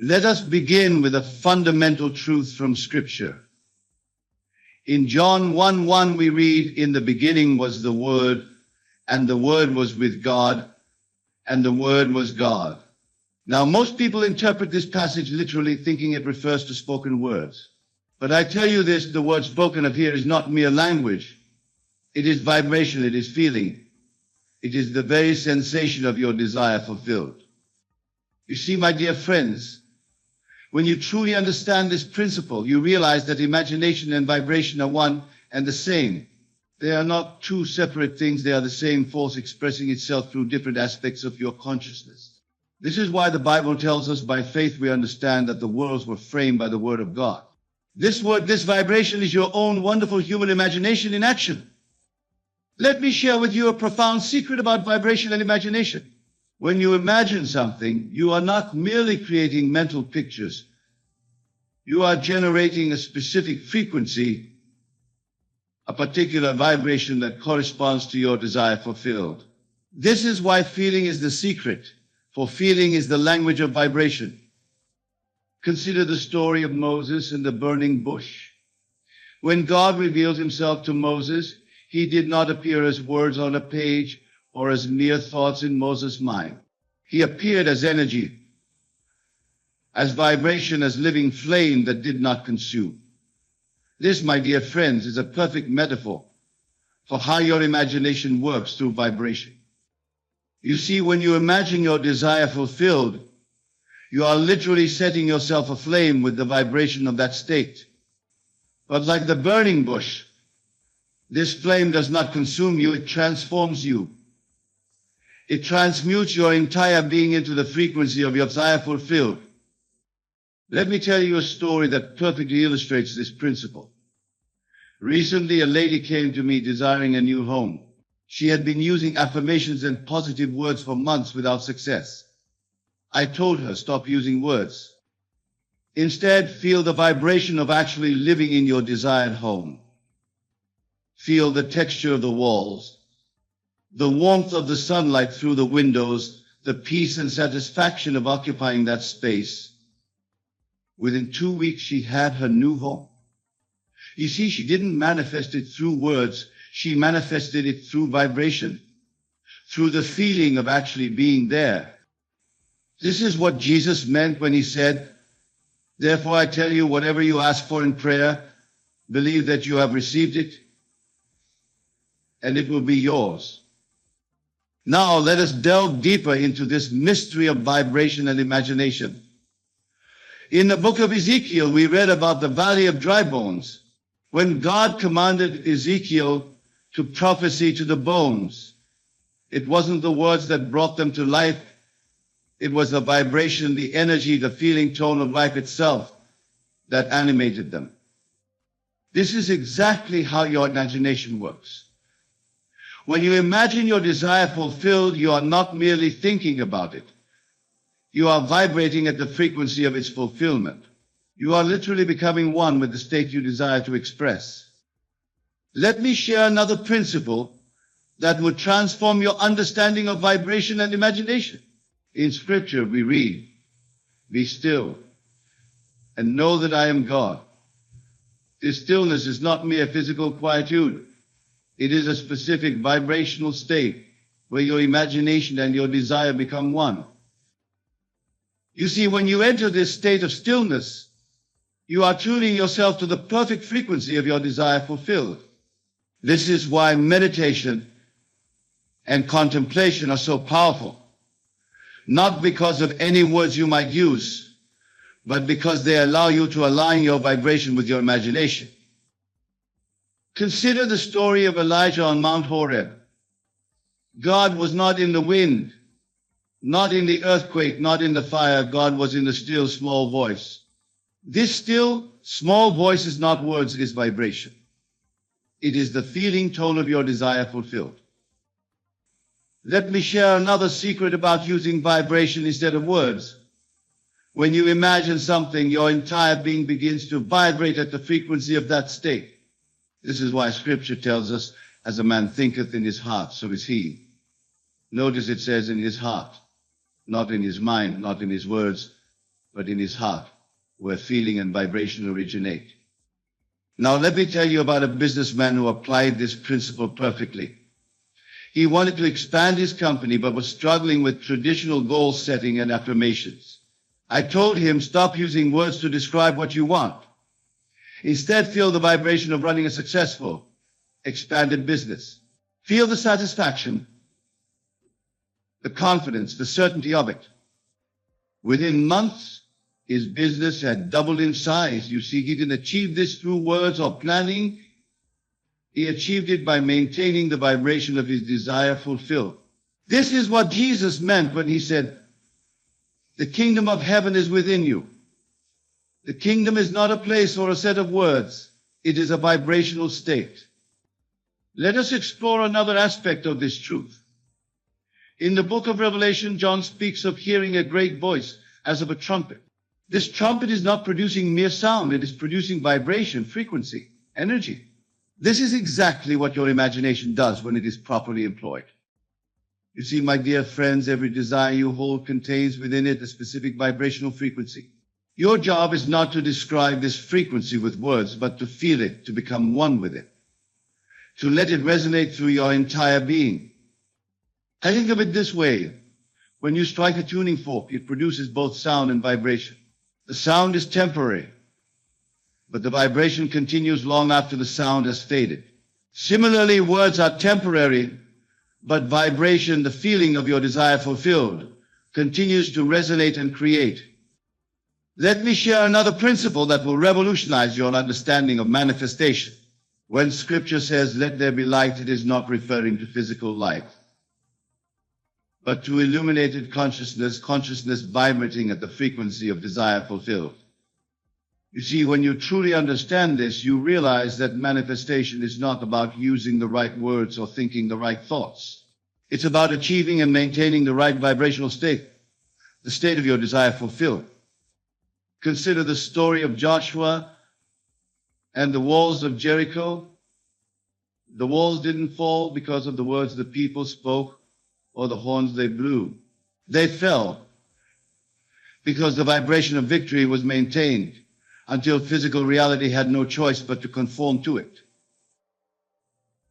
Let us begin with a fundamental truth from Scripture. In John 1:1 we read, "In the beginning was the Word, and the Word was with God, and the Word was God." Now, most people interpret this passage literally, thinking it refers to spoken words. But I tell you this, the word spoken of here is not mere language. It is vibration, it is feeling. It is the very sensation of your desire fulfilled. You see, my dear friends, when you truly understand this principle, you realize that imagination and vibration are one and the same. They are not two separate things. They are the same force expressing itself through different aspects of your consciousness. This is why the Bible tells us by faith we understand that the worlds were framed by the Word of God. This vibration is your own wonderful human imagination in action. Let me share with you a profound secret about vibration and imagination. When you imagine something, you are not merely creating mental pictures. You are generating a specific frequency, a particular vibration that corresponds to your desire fulfilled. This is why feeling is the secret, for feeling is the language of vibration. Consider the story of Moses and the burning bush. When God revealed himself to Moses, he did not appear as words on a page or as mere thoughts in Moses' mind. He appeared as energy, as vibration, as living flame that did not consume. This, my dear friends, is a perfect metaphor for how your imagination works through vibration. You see, when you imagine your desire fulfilled, you are literally setting yourself aflame with the vibration of that state. But like the burning bush, this flame does not consume you, it transforms you. It transmutes your entire being into the frequency of your desire fulfilled. Let me tell you a story that perfectly illustrates this principle. Recently, a lady came to me desiring a new home. She had been using affirmations and positive words for months without success. I told her, stop using words. Instead, feel the vibration of actually living in your desired home. Feel the texture of the walls, the warmth of the sunlight through the windows, the peace and satisfaction of occupying that space. Within 2 weeks, she had her new home. You see, she didn't manifest it through words. She manifested it through vibration, through the feeling of actually being there. This is what Jesus meant when he said, "Therefore I tell you, whatever you ask for in prayer, believe that you have received it, and it will be yours." Now let us delve deeper into this mystery of vibration and imagination. In the book of Ezekiel, we read about the valley of dry bones. When God commanded Ezekiel to prophesy to the bones, it wasn't the words that brought them to life. It was the vibration, the energy, the feeling tone of life itself that animated them. This is exactly how your imagination works. When you imagine your desire fulfilled, you are not merely thinking about it. You are vibrating at the frequency of its fulfillment. You are literally becoming one with the state you desire to express. Let me share another principle that would transform your understanding of vibration and imagination. In Scripture we read, "Be still and know that I am God." This stillness is not mere physical quietude. It is a specific vibrational state where your imagination and your desire become one. You see, when you enter this state of stillness, you are tuning yourself to the perfect frequency of your desire fulfilled. This is why meditation and contemplation are so powerful. Not because of any words you might use, but because they allow you to align your vibration with your imagination. Consider the story of Elijah on Mount Horeb. God was not in the wind, not in the earthquake, not in the fire. God was in the still, small voice. This still, small voice is not words, it is vibration. It is the feeling tone of your desire fulfilled. Let me share another secret about using vibration instead of words. When you imagine something, your entire being begins to vibrate at the frequency of that state. This is why Scripture tells us, "As a man thinketh in his heart, so is he." Notice it says in his heart, not in his mind, not in his words, but in his heart, where feeling and vibration originate. Now let me tell you about a businessman who applied this principle perfectly. He wanted to expand his company, but was struggling with traditional goal setting and affirmations. I told him, stop using words to describe what you want. Instead, feel the vibration of running a successful, expanded business. Feel the satisfaction, the confidence, the certainty of it. Within months, his business had doubled in size. You see, he didn't achieve this through words or planning. He achieved it by maintaining the vibration of his desire fulfilled. This is what Jesus meant when he said, the kingdom of heaven is within you. The kingdom is not a place or a set of words. It is a vibrational state. Let us explore another aspect of this truth. In the book of Revelation, John speaks of hearing a great voice as of a trumpet. This trumpet is not producing mere sound. It is producing vibration, frequency, energy. This is exactly what your imagination does when it is properly employed. You see, my dear friends, every desire you hold contains within it a specific vibrational frequency. Your job is not to describe this frequency with words, but to feel it, to become one with it, to let it resonate through your entire being. I think of it this way. When you strike a tuning fork, it produces both sound and vibration. The sound is temporary, but the vibration continues long after the sound has faded. Similarly, words are temporary, but vibration, the feeling of your desire fulfilled, continues to resonate and create. Let me share another principle that will revolutionize your understanding of manifestation. When Scripture says, let there be light, it is not referring to physical light, but to illuminated consciousness vibrating at the frequency of desire fulfilled. You see, when you truly understand this, you realize that manifestation is not about using the right words or thinking the right thoughts. It's about achieving and maintaining the right vibrational state, the state of your desire fulfilled. Consider the story of Joshua and the walls of Jericho. The walls didn't fall because of the words the people spoke or the horns they blew. They fell because the vibration of victory was maintained until physical reality had no choice but to conform to it.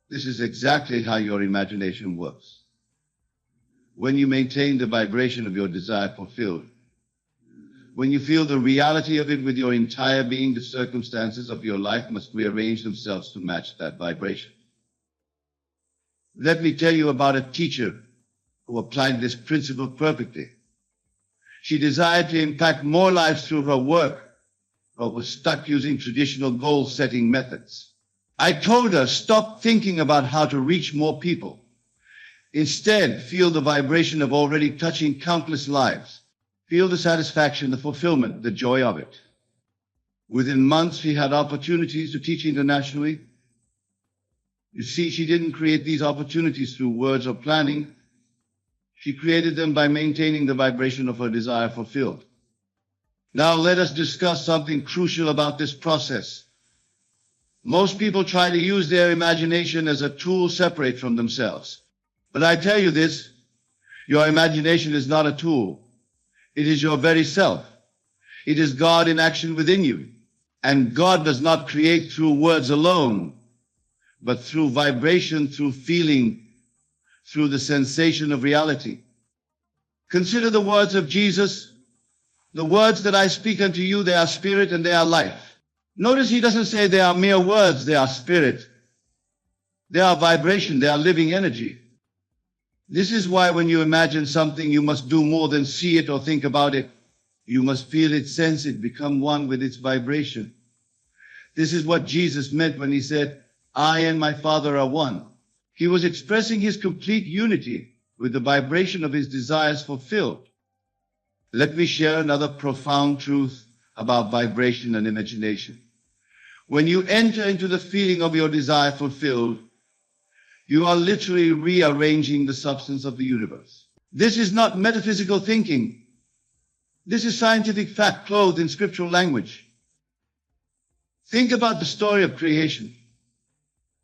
This is exactly how your imagination works. When you maintain the vibration of your desire fulfilled, when you feel the reality of it with your entire being, the circumstances of your life must rearrange themselves to match that vibration. Let me tell you about a teacher who applied this principle perfectly. She desired to impact more lives through her work, but was stuck using traditional goal-setting methods. I told her, stop thinking about how to reach more people. Instead, feel the vibration of already touching countless lives. Feel the satisfaction, the fulfillment, the joy of it. Within months, she had opportunities to teach internationally. You see, she didn't create these opportunities through words or planning. She created them by maintaining the vibration of her desire fulfilled. Now let us discuss something crucial about this process. Most people try to use their imagination as a tool separate from themselves. But I tell you this, your imagination is not a tool. It is your very self. It is God in action within you. And God does not create through words alone, but through vibration, through feeling, through the sensation of reality. Consider the words of Jesus. The words that I speak unto you, they are spirit and they are life. Notice he doesn't say they are mere words, they are spirit. They are vibration, they are living energy. This is why when you imagine something, you must do more than see it or think about it. You must feel it, sense it, become one with its vibration. This is what Jesus meant when he said, I and my Father are one. He was expressing his complete unity with the vibration of his desires fulfilled. Let me share another profound truth about vibration and imagination. When you enter into the feeling of your desire fulfilled, you are literally rearranging the substance of the universe. This is not metaphysical thinking. This is scientific fact clothed in scriptural language. Think about the story of creation.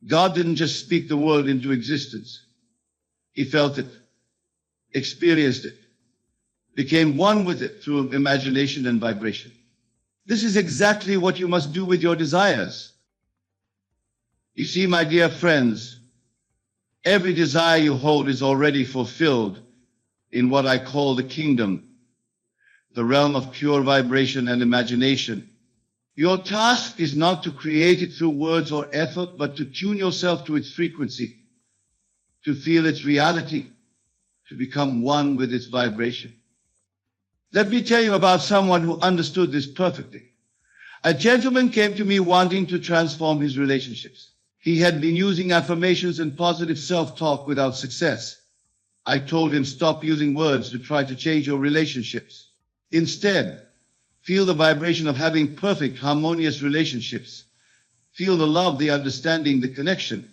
God didn't just speak the world into existence. He felt it, experienced it, became one with it through imagination and vibration. This is exactly what you must do with your desires. You see, my dear friends, every desire you hold is already fulfilled in what I call the kingdom, the realm of pure vibration and imagination. Your task is not to create it through words or effort, but to tune yourself to its frequency, to feel its reality, to become one with its vibration. Let me tell you about someone who understood this perfectly. A gentleman came to me wanting to transform his relationships. He had been using affirmations and positive self-talk without success. I told him, stop using words to try to change your relationships. Instead, feel the vibration of having perfect, harmonious relationships. Feel the love, the understanding, the connection.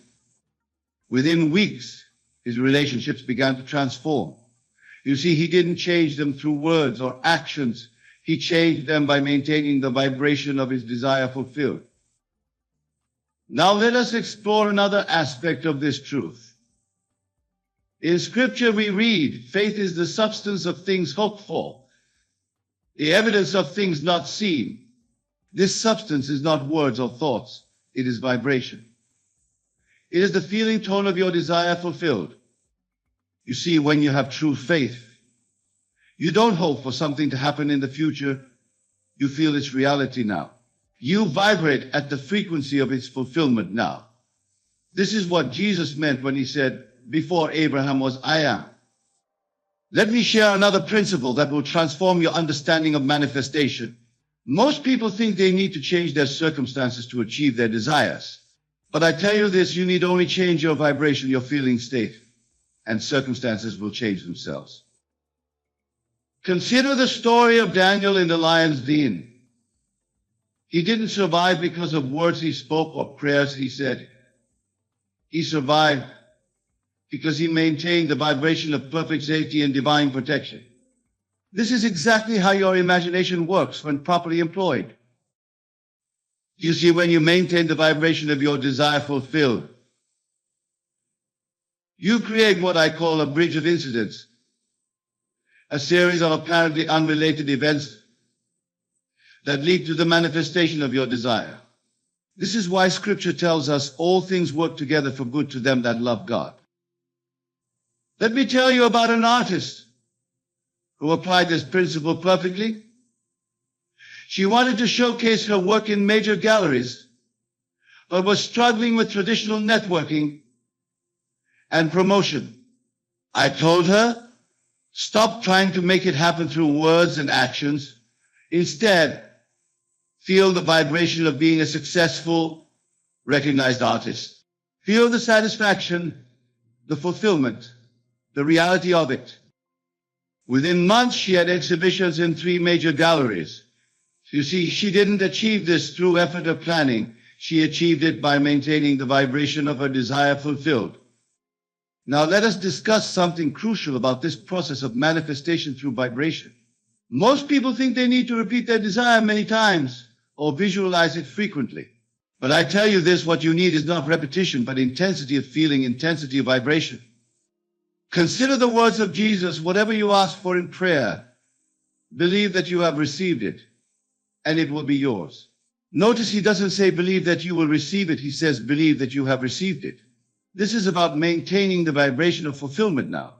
Within weeks, his relationships began to transform. You see, he didn't change them through words or actions. He changed them by maintaining the vibration of his desire fulfilled. Now let us explore another aspect of this truth. In Scripture we read, faith is the substance of things hoped for, the evidence of things not seen. This substance is not words or thoughts, it is vibration. It is the feeling tone of your desire fulfilled. You see, when you have true faith, you don't hope for something to happen in the future. You feel its reality now. You vibrate at the frequency of its fulfillment now. This is what Jesus meant when he said, before Abraham was, I am. Let me share another principle that will transform your understanding of manifestation. Most people think they need to change their circumstances to achieve their desires. But I tell you this, you need only change your vibration, your feeling state, and circumstances will change themselves. Consider the story of Daniel in the lion's den. He didn't survive because of words he spoke or prayers he said. He survived because he maintained the vibration of perfect safety and divine protection. This is exactly how your imagination works when properly employed. You see, when you maintain the vibration of your desire fulfilled, you create what I call a bridge of incidents, a series of apparently unrelated events that lead to the manifestation of your desire. This is why Scripture tells us all things work together for good to them that love God. Let me tell you about an artist who applied this principle perfectly. She wanted to showcase her work in major galleries, but was struggling with traditional networking and promotion. I told her, stop trying to make it happen through words and actions. Instead, feel the vibration of being a successful, recognized artist. Feel the satisfaction, the fulfillment, the reality of it. Within months, she had exhibitions in 3 major galleries. You see, she didn't achieve this through effort or planning. She achieved it by maintaining the vibration of her desire fulfilled. Now let us discuss something crucial about this process of manifestation through vibration. Most people think they need to repeat their desire many times or visualize it frequently. But I tell you this, what you need is not repetition, but intensity of feeling, intensity of vibration. Consider the words of Jesus, whatever you ask for in prayer, believe that you have received it, and it will be yours. Notice he doesn't say believe that you will receive it, he says believe that you have received it. This is about maintaining the vibration of fulfillment now.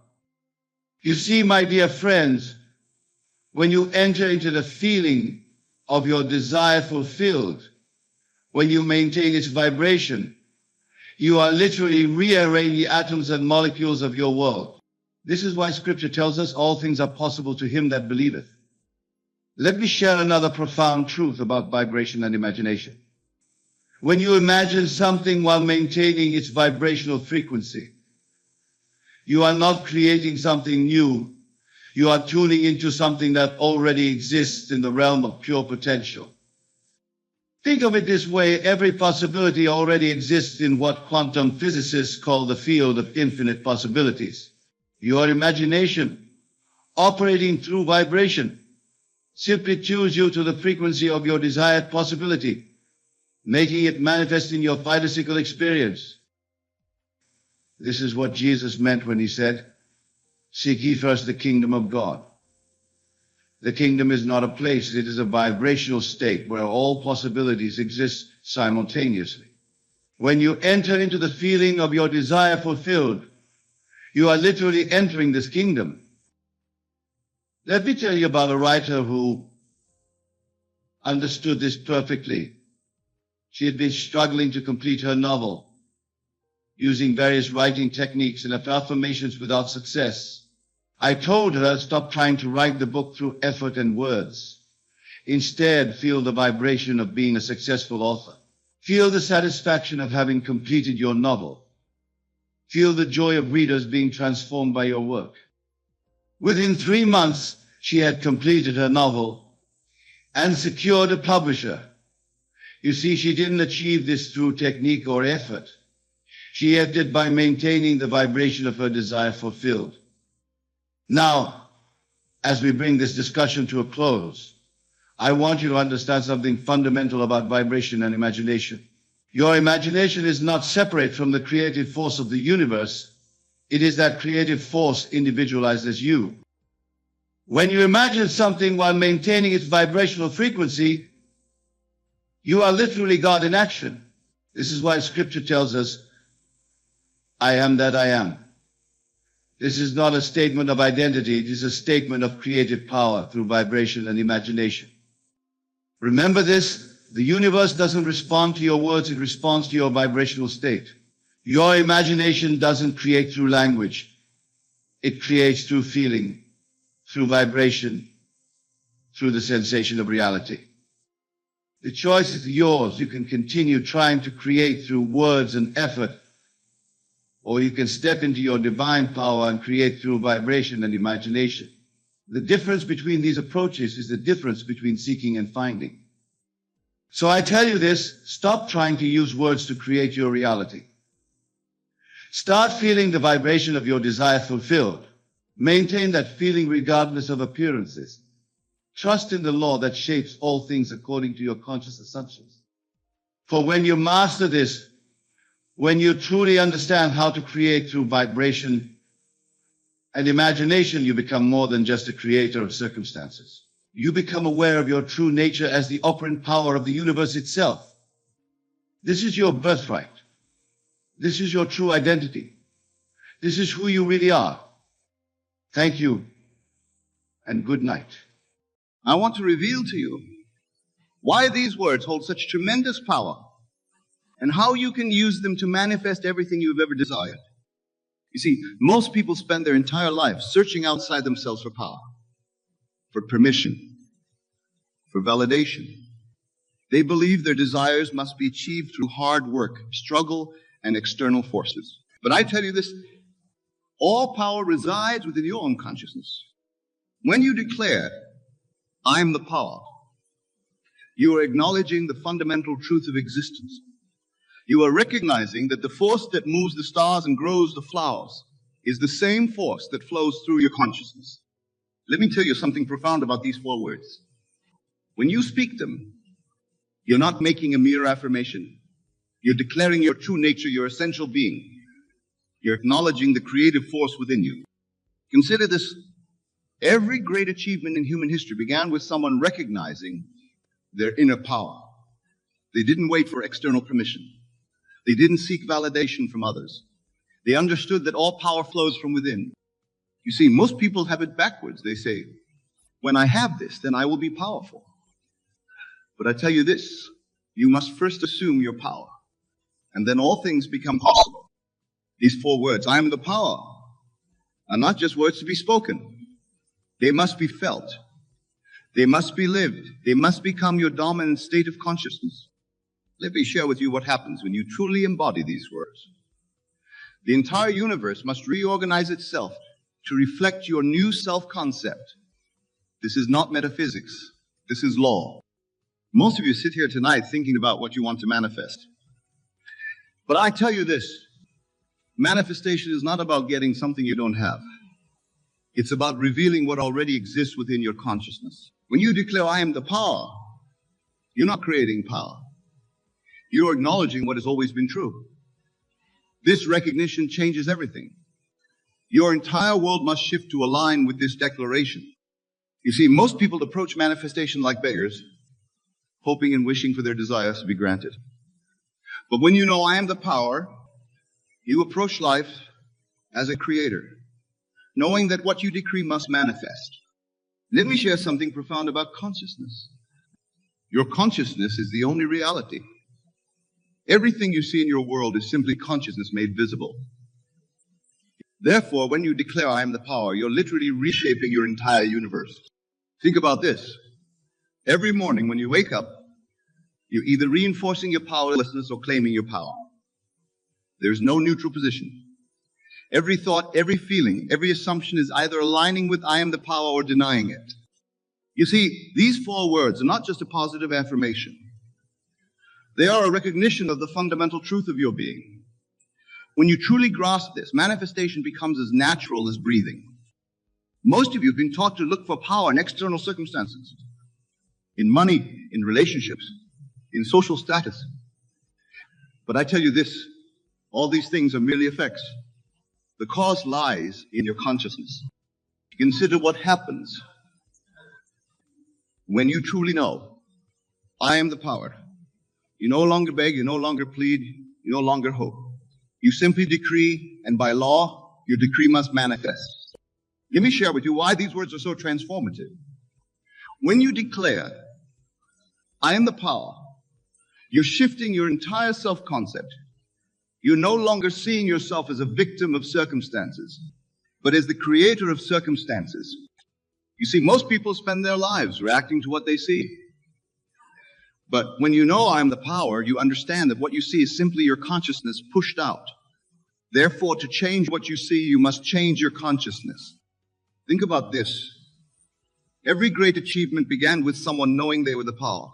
You see, my dear friends, when you enter into the feeling of your desire fulfilled, when you maintain its vibration, you are literally rearranging the atoms and molecules of your world. This is why Scripture tells us all things are possible to him that believeth. Let me share another profound truth about vibration and imagination. When you imagine something while maintaining its vibrational frequency, you are not creating something new. You are tuning into something that already exists in the realm of pure potential. Think of it this way, every possibility already exists in what quantum physicists call the field of infinite possibilities. Your imagination, operating through vibration, simply tunes you to the frequency of your desired possibility, making it manifest in your physical experience. This is what Jesus meant when he said, seek ye first the kingdom of God. The kingdom is not a place, it is a vibrational state where all possibilities exist simultaneously. When you enter into the feeling of your desire fulfilled, you are literally entering this kingdom. Let me tell you about a writer who understood this perfectly. She had been struggling to complete her novel, using various writing techniques and affirmations without success. I told her, stop trying to write the book through effort and words. Instead, feel the vibration of being a successful author. Feel the satisfaction of having completed your novel. Feel the joy of readers being transformed by your work. Within 3 months, she had completed her novel and secured a publisher. You see, she didn't achieve this through technique or effort. She acted by maintaining the vibration of her desire fulfilled. Now, as we bring this discussion to a close, I want you to understand something fundamental about vibration and imagination. Your imagination is not separate from the creative force of the universe. It is that creative force individualized as you. When you imagine something while maintaining its vibrational frequency, you are literally God in action. This is why Scripture tells us, I am that I am. This is not a statement of identity. It is a statement of creative power through vibration and imagination. Remember this, the universe doesn't respond to your words, it responds to your vibrational state. Your imagination doesn't create through language. It creates through feeling, through vibration, through the sensation of reality. The choice is yours. You can continue trying to create through words and effort, or you can step into your divine power and create through vibration and imagination. The difference between these approaches is the difference between seeking and finding. So I tell you this, stop trying to use words to create your reality. Start feeling the vibration of your desire fulfilled. Maintain that feeling regardless of appearances. Trust in the law that shapes all things according to your conscious assumptions. For when you master this, when you truly understand how to create through vibration and imagination, you become more than just a creator of circumstances. You become aware of your true nature as the operant power of the universe itself. This is your birthright. This is your true identity. This is who you really are. Thank you, and good night. I want to reveal to you why these words hold such tremendous power and how you can use them to manifest everything you've ever desired. You see, most people spend their entire life searching outside themselves for power, for permission, for validation. They believe their desires must be achieved through hard work, struggle, and external forces. But I tell you this, all power resides within your own consciousness. When you declare, I am the power, you are acknowledging the fundamental truth of existence. You are recognizing that the force that moves the stars and grows the flowers is the same force that flows through your consciousness. Let me tell you something profound about these 4 words. When you speak them, you're not making a mere affirmation. You're declaring your true nature, your essential being. You're acknowledging the creative force within you. Consider this. Every great achievement in human history began with someone recognizing their inner power. They didn't wait for external permission. They didn't seek validation from others. They understood that all power flows from within. You see, most people have it backwards. They say, when I have this, then I will be powerful. But I tell you this, you must first assume your power, and then all things become possible. These 4 words, I am the power, are not just words to be spoken. They must be felt. They must be lived. They must become your dominant state of consciousness. Let me share with you what happens when you truly embody these words. The entire universe must reorganize itself to reflect your new self-concept. This is not metaphysics. This is law. Most of you sit here tonight thinking about what you want to manifest. But I tell you this, manifestation is not about getting something you don't have. It's about revealing what already exists within your consciousness. When you declare, I am the power, you're not creating power. You're acknowledging what has always been true. This recognition changes everything. Your entire world must shift to align with this declaration. You see, most people approach manifestation like beggars, hoping and wishing for their desires to be granted. But when you know I am the power, you approach life as a creator, knowing that what you decree must manifest. Let me share something profound about consciousness. Your consciousness is the only reality. Everything you see in your world is simply consciousness made visible. Therefore, when you declare I am the power, you're literally reshaping your entire universe. Think about this. Every morning when you wake up, you're either reinforcing your powerlessness or claiming your power. There's no neutral position. Every thought, every feeling, every assumption is either aligning with I am the power or denying it. You see, these 4 words are not just a positive affirmation. They are a recognition of the fundamental truth of your being. When you truly grasp this, manifestation becomes as natural as breathing. Most of you have been taught to look for power in external circumstances, in money, in relationships, in social status. But I tell you this, all these things are merely effects. The cause lies in your consciousness. Consider what happens when you truly know, I am the power. You no longer beg, you no longer plead, you no longer hope. You simply decree, and by law, your decree must manifest. Let me share with you why these words are so transformative. When you declare, I am the power, you're shifting your entire self-concept. You're no longer seeing yourself as a victim of circumstances, but as the creator of circumstances. You see, most people spend their lives reacting to what they see. But when you know I am the power, you understand that what you see is simply your consciousness pushed out. Therefore, to change what you see, you must change your consciousness. Think about this. Every great achievement began with someone knowing they were the power.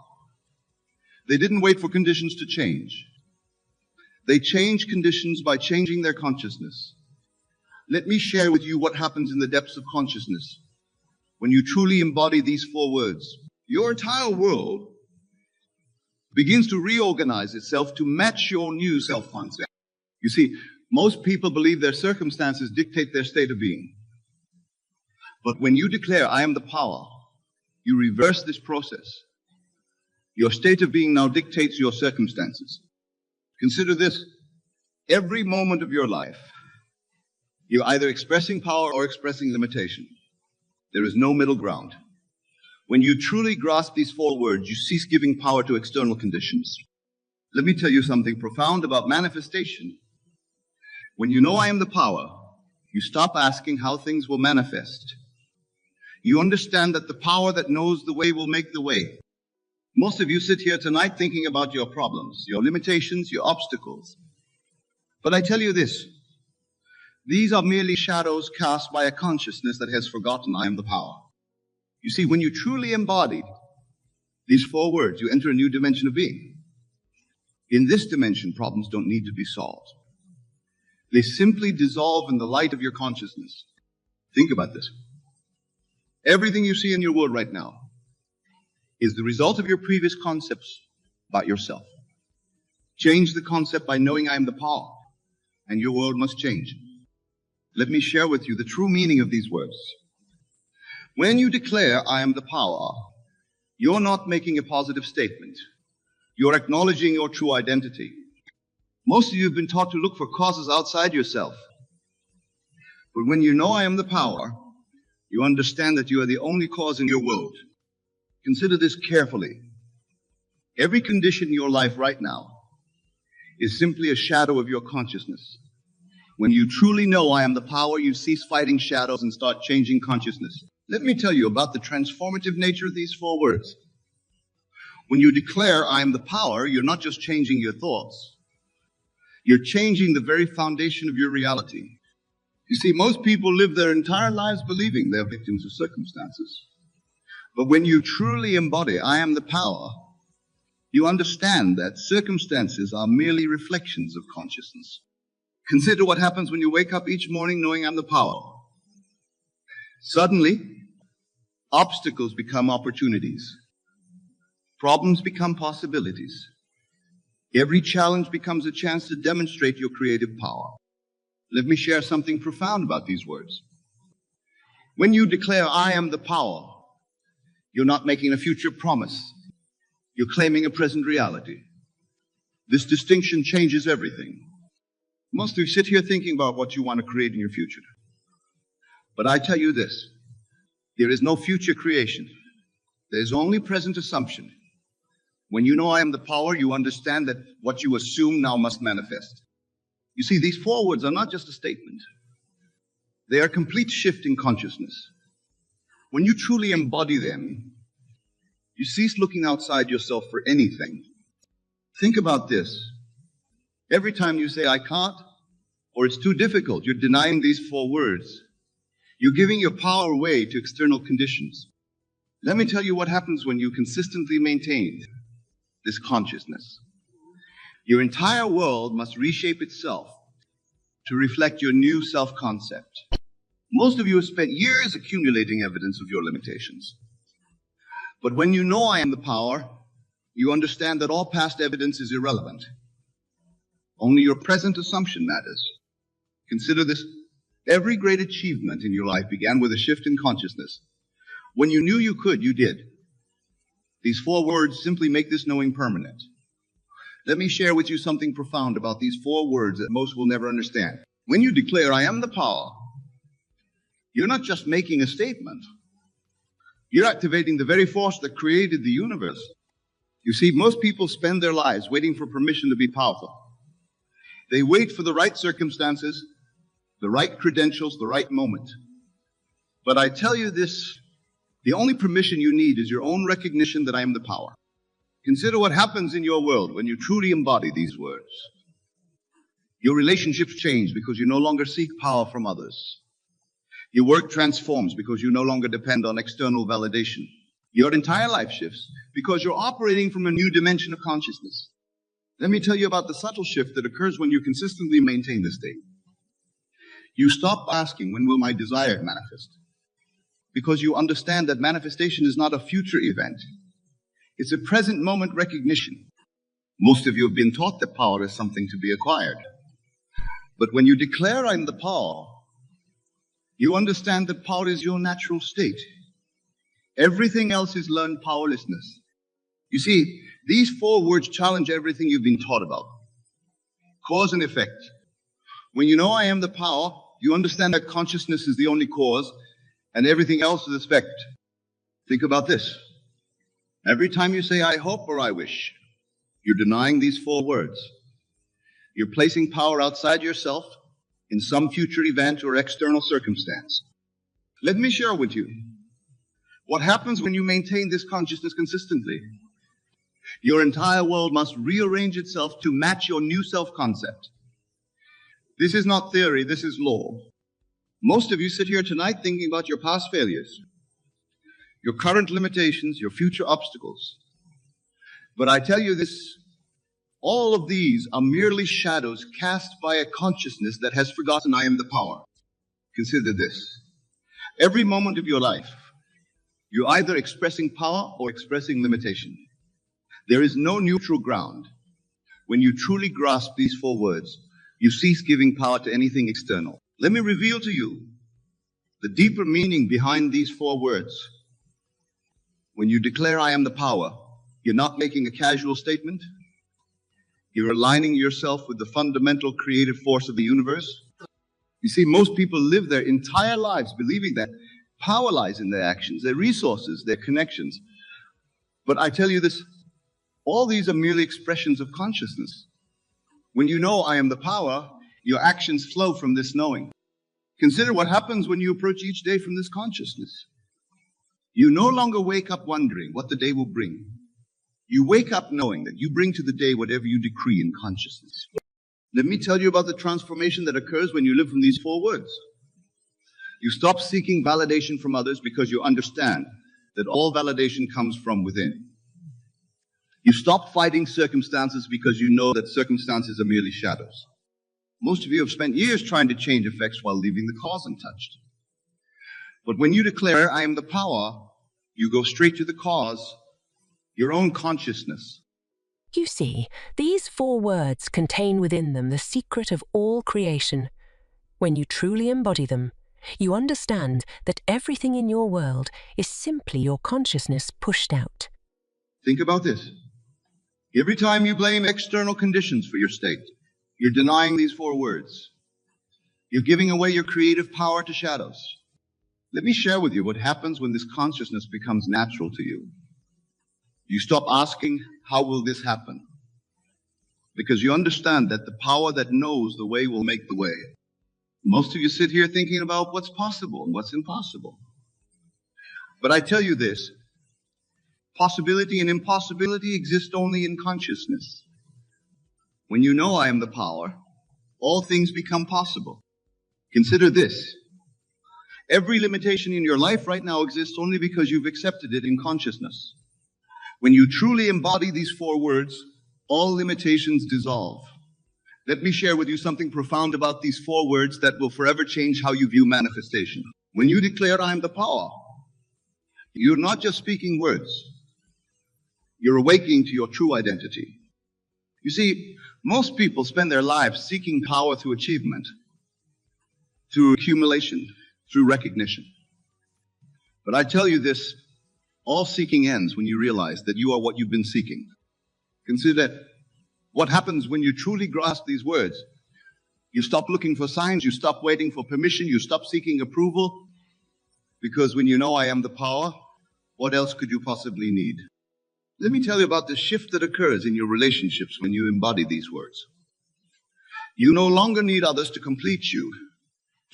They didn't wait for conditions to change. They changed conditions by changing their consciousness. Let me share with you what happens in the depths of consciousness when you truly embody these 4 words. Your entire world begins to reorganize itself to match your new self-concept. You see, most people believe their circumstances dictate their state of being. But when you declare, I am the power, you reverse this process. Your state of being now dictates your circumstances. Consider this. Every moment of your life, you're either expressing power or expressing limitation. There is no middle ground. When you truly grasp these 4 words, you cease giving power to external conditions. Let me tell you something profound about manifestation. When you know I am the power, you stop asking how things will manifest. You understand that the power that knows the way will make the way. Most of you sit here tonight thinking about your problems, your limitations, your obstacles. But I tell you this, these are merely shadows cast by a consciousness that has forgotten I am the power. You see, when you truly embody these 4 words, you enter a new dimension of being. In this dimension, problems don't need to be solved. They simply dissolve in the light of your consciousness. Think about this. Everything you see in your world right now is the result of your previous concepts about yourself. Change the concept by knowing I am the power, and your world must change. Let me share with you the true meaning of these words. When you declare I am the power, you're not making a positive statement. You're acknowledging your true identity. Most of you have been taught to look for causes outside yourself. But when you know I am the power, you understand that you are the only cause in your world. Consider this carefully. Every condition in your life right now is simply a shadow of your consciousness. When you truly know I am the power, you cease fighting shadows and start changing consciousness. Let me tell you about the transformative nature of these 4 words. When you declare I am the power, you're not just changing your thoughts. You're changing the very foundation of your reality. You see, most people live their entire lives believing they're victims of circumstances. But when you truly embody I am the power, you understand that circumstances are merely reflections of consciousness. Consider what happens when you wake up each morning knowing I'm the power. Suddenly, obstacles become opportunities. Problems become possibilities. Every challenge becomes a chance to demonstrate your creative power. Let me share something profound about these words. When you declare I am the power, You're not making a future promise. You're claiming a present reality. This distinction changes everything. Most of you sit here thinking about what you want to create in your future. But I tell you this, there is no future creation. There's only present assumption. When you know I am the power, you understand that what you assume now must manifest. You see, these 4 words are not just a statement. They are a complete shift in consciousness. When you truly embody them, you cease looking outside yourself for anything. Think about this. Every time you say, I can't, or it's too difficult, you're denying these 4 words. You're giving your power away to external conditions. Let me tell you what happens when you consistently maintain this consciousness. Your entire world must reshape itself to reflect your new self-concept. Most of you have spent years accumulating evidence of your limitations. But when you know I am the power, you understand that all past evidence is irrelevant. Only your present assumption matters. Consider this. Every great achievement in your life began with a shift in consciousness. When you knew you could, you did. These 4 words simply make this knowing permanent. Let me share with you something profound about these 4 words that most will never understand. When you declare, I am the power, you're not just making a statement. You're activating the very force that created the universe. You see, most people spend their lives waiting for permission to be powerful. They wait for the right circumstances, the right credentials, the right moment. But I tell you this, the only permission you need is your own recognition that I am the power. Consider what happens in your world when you truly embody these words. Your relationships change because you no longer seek power from others. Your work transforms because you no longer depend on external validation. Your entire life shifts because you're operating from a new dimension of consciousness. Let me tell you about the subtle shift that occurs when you consistently maintain this state. You stop asking, when will my desire manifest? Because you understand that manifestation is not a future event. It's a present moment recognition. Most of you have been taught that power is something to be acquired. But when you declare I'm the power, you understand that power is your natural state. Everything else is learned powerlessness. You see, these 4 words challenge everything you've been taught about. Cause and effect. When you know I am the power, you understand that consciousness is the only cause and everything else is effect. Think about this. Every time you say I hope or I wish, you're denying these 4 words. You're placing power outside yourself in some future event or external circumstance. Let me share with you what happens when you maintain this consciousness consistently. Your entire world must rearrange itself to match your new self-concept. This is not theory, this is law. Most of you sit here tonight thinking about your past failures, your current limitations, your future obstacles. But I tell you this, all of these are merely shadows cast by a consciousness that has forgotten I am the power. Consider this. Every moment of your life, you're either expressing power or expressing limitation. There is no neutral ground. When you truly grasp these 4 words, you cease giving power to anything external. Let me reveal to you the deeper meaning behind these 4 words. When you declare I am the power, you're not making a casual statement. You're aligning yourself with the fundamental creative force of the universe. You see, most people live their entire lives believing that power lies in their actions, their resources, their connections. But I tell you this, all these are merely expressions of consciousness. When you know I am the power, your actions flow from this knowing. Consider what happens when you approach each day from this consciousness. You no longer wake up wondering what the day will bring. You wake up knowing that you bring to the day whatever you decree in consciousness. Let me tell you about the transformation that occurs when you live from these 4 words. You stop seeking validation from others because you understand that all validation comes from within. You stop fighting circumstances because you know that circumstances are merely shadows. Most of you have spent years trying to change effects while leaving the cause untouched. But when you declare, I am the power, you go straight to the cause, your own consciousness. You see, these 4 words contain within them the secret of all creation. When you truly embody them, You understand that everything in your world is simply your consciousness pushed out. Think about this. Every time you blame external conditions for your state, you're denying these 4 words. You're giving away your creative power to shadows. Let me share with you what happens when this consciousness becomes natural to you. You stop asking, how will this happen? Because you understand that the power that knows the way will make the way. Most of you sit here thinking about what's possible and what's impossible. But I tell you this, possibility and impossibility exist only in consciousness. When you know I am the power, all things become possible. Consider this. Every limitation in your life right now exists only because you've accepted it in consciousness. When you truly embody these 4 words, all limitations dissolve. Let me share with you something profound about these 4 words that will forever change how you view manifestation. When you declare, I am the power, you're not just speaking words. You're awakening to your true identity. You see, most people spend their lives seeking power through achievement, through accumulation, through recognition. But I tell you this, all seeking ends when you realize that you are what you've been seeking. Consider what happens when you truly grasp these words. You stop looking for signs, you stop waiting for permission, you stop seeking approval, because when you know I am the power, what else could you possibly need? Let me tell you about the shift that occurs in your relationships when you embody these words. You no longer need others to complete you,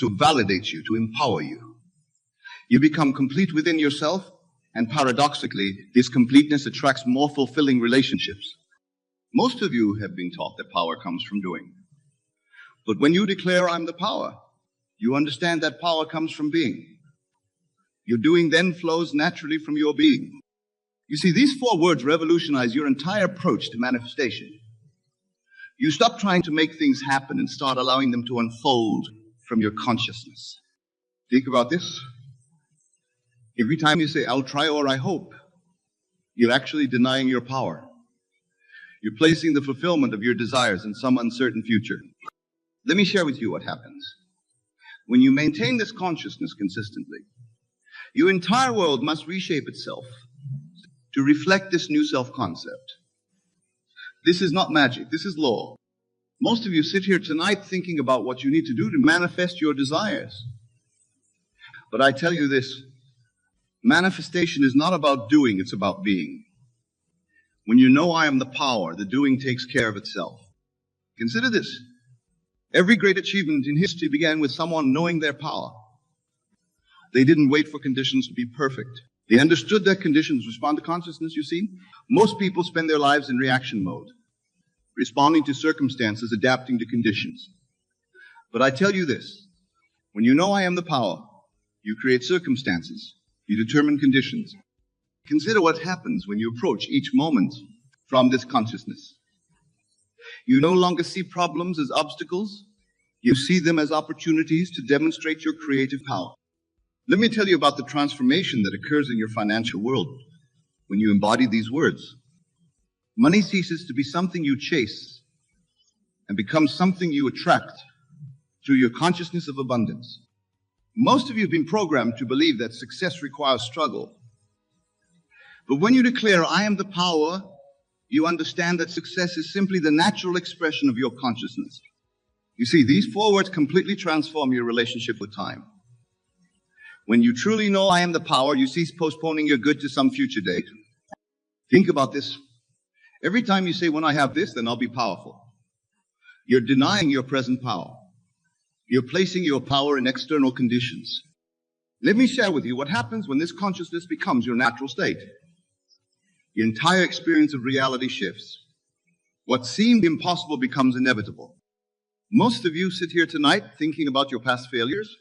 to validate you, to empower you. You become complete within yourself, and paradoxically, this completeness attracts more fulfilling relationships. Most of you have been taught that power comes from doing. But when you declare I'm the power, you understand that power comes from being. Your doing then flows naturally from your being. You see, these 4 words revolutionize your entire approach to manifestation. You stop trying to make things happen and start allowing them to unfold from your consciousness. Think about this. Every time you say, I'll try or I hope, you're actually denying your power. You're placing the fulfillment of your desires in some uncertain future. Let me share with you what happens. When you maintain this consciousness consistently, your entire world must reshape itself to reflect this new self-concept. This is not magic, this is law. Most of you sit here tonight thinking about what you need to do to manifest your desires. But I tell you this, manifestation is not about doing, it's about being. When you know I am the power, the doing takes care of itself. Consider this. Every great achievement in history began with someone knowing their power. They didn't wait for conditions to be perfect. They understood that conditions respond to consciousness, you see. Most people spend their lives in reaction mode, responding to circumstances, adapting to conditions. But I tell you this, when you know I am the power, you create circumstances. You determine conditions. Consider what happens when you approach each moment from this consciousness. You no longer see problems as obstacles. You see them as opportunities to demonstrate your creative power. Let me tell you about the transformation that occurs in your financial world when you embody these words. Money ceases to be something you chase and becomes something you attract through your consciousness of abundance. Most of you have been programmed to believe that success requires struggle. But when you declare, I am the power, you understand that success is simply the natural expression of your consciousness. You see, these 4 words completely transform your relationship with time. When you truly know I am the power, you cease postponing your good to some future date. Think about this. Every time you say, when I have this, then I'll be powerful, you're denying your present power. You're placing your power in external conditions. Let me share with you what happens when this consciousness becomes your natural state. Your entire experience of reality shifts. What seemed impossible becomes inevitable. Most of you sit here tonight thinking about your past failures,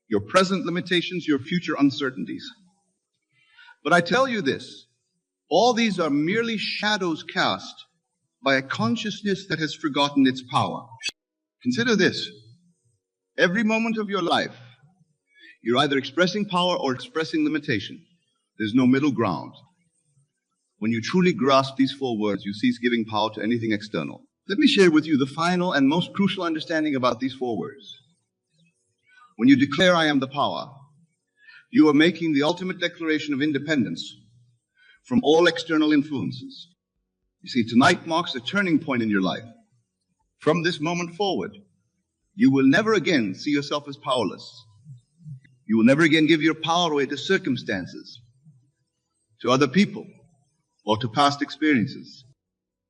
your present limitations, your future uncertainties. But I tell you this, all these are merely shadows cast by a consciousness that has forgotten its power. Consider this. Every moment of your life, you're either expressing power or expressing limitation. There's no middle ground. When you truly grasp these 4 words, you cease giving power to anything external. Let me share with you the final and most crucial understanding about these 4 words. When you declare I am the power, you are making the ultimate declaration of independence from all external influences. You see, tonight marks a turning point in your life. From this moment forward, you will never again see yourself as powerless. You will never again give your power away to circumstances, to other people, or to past experiences.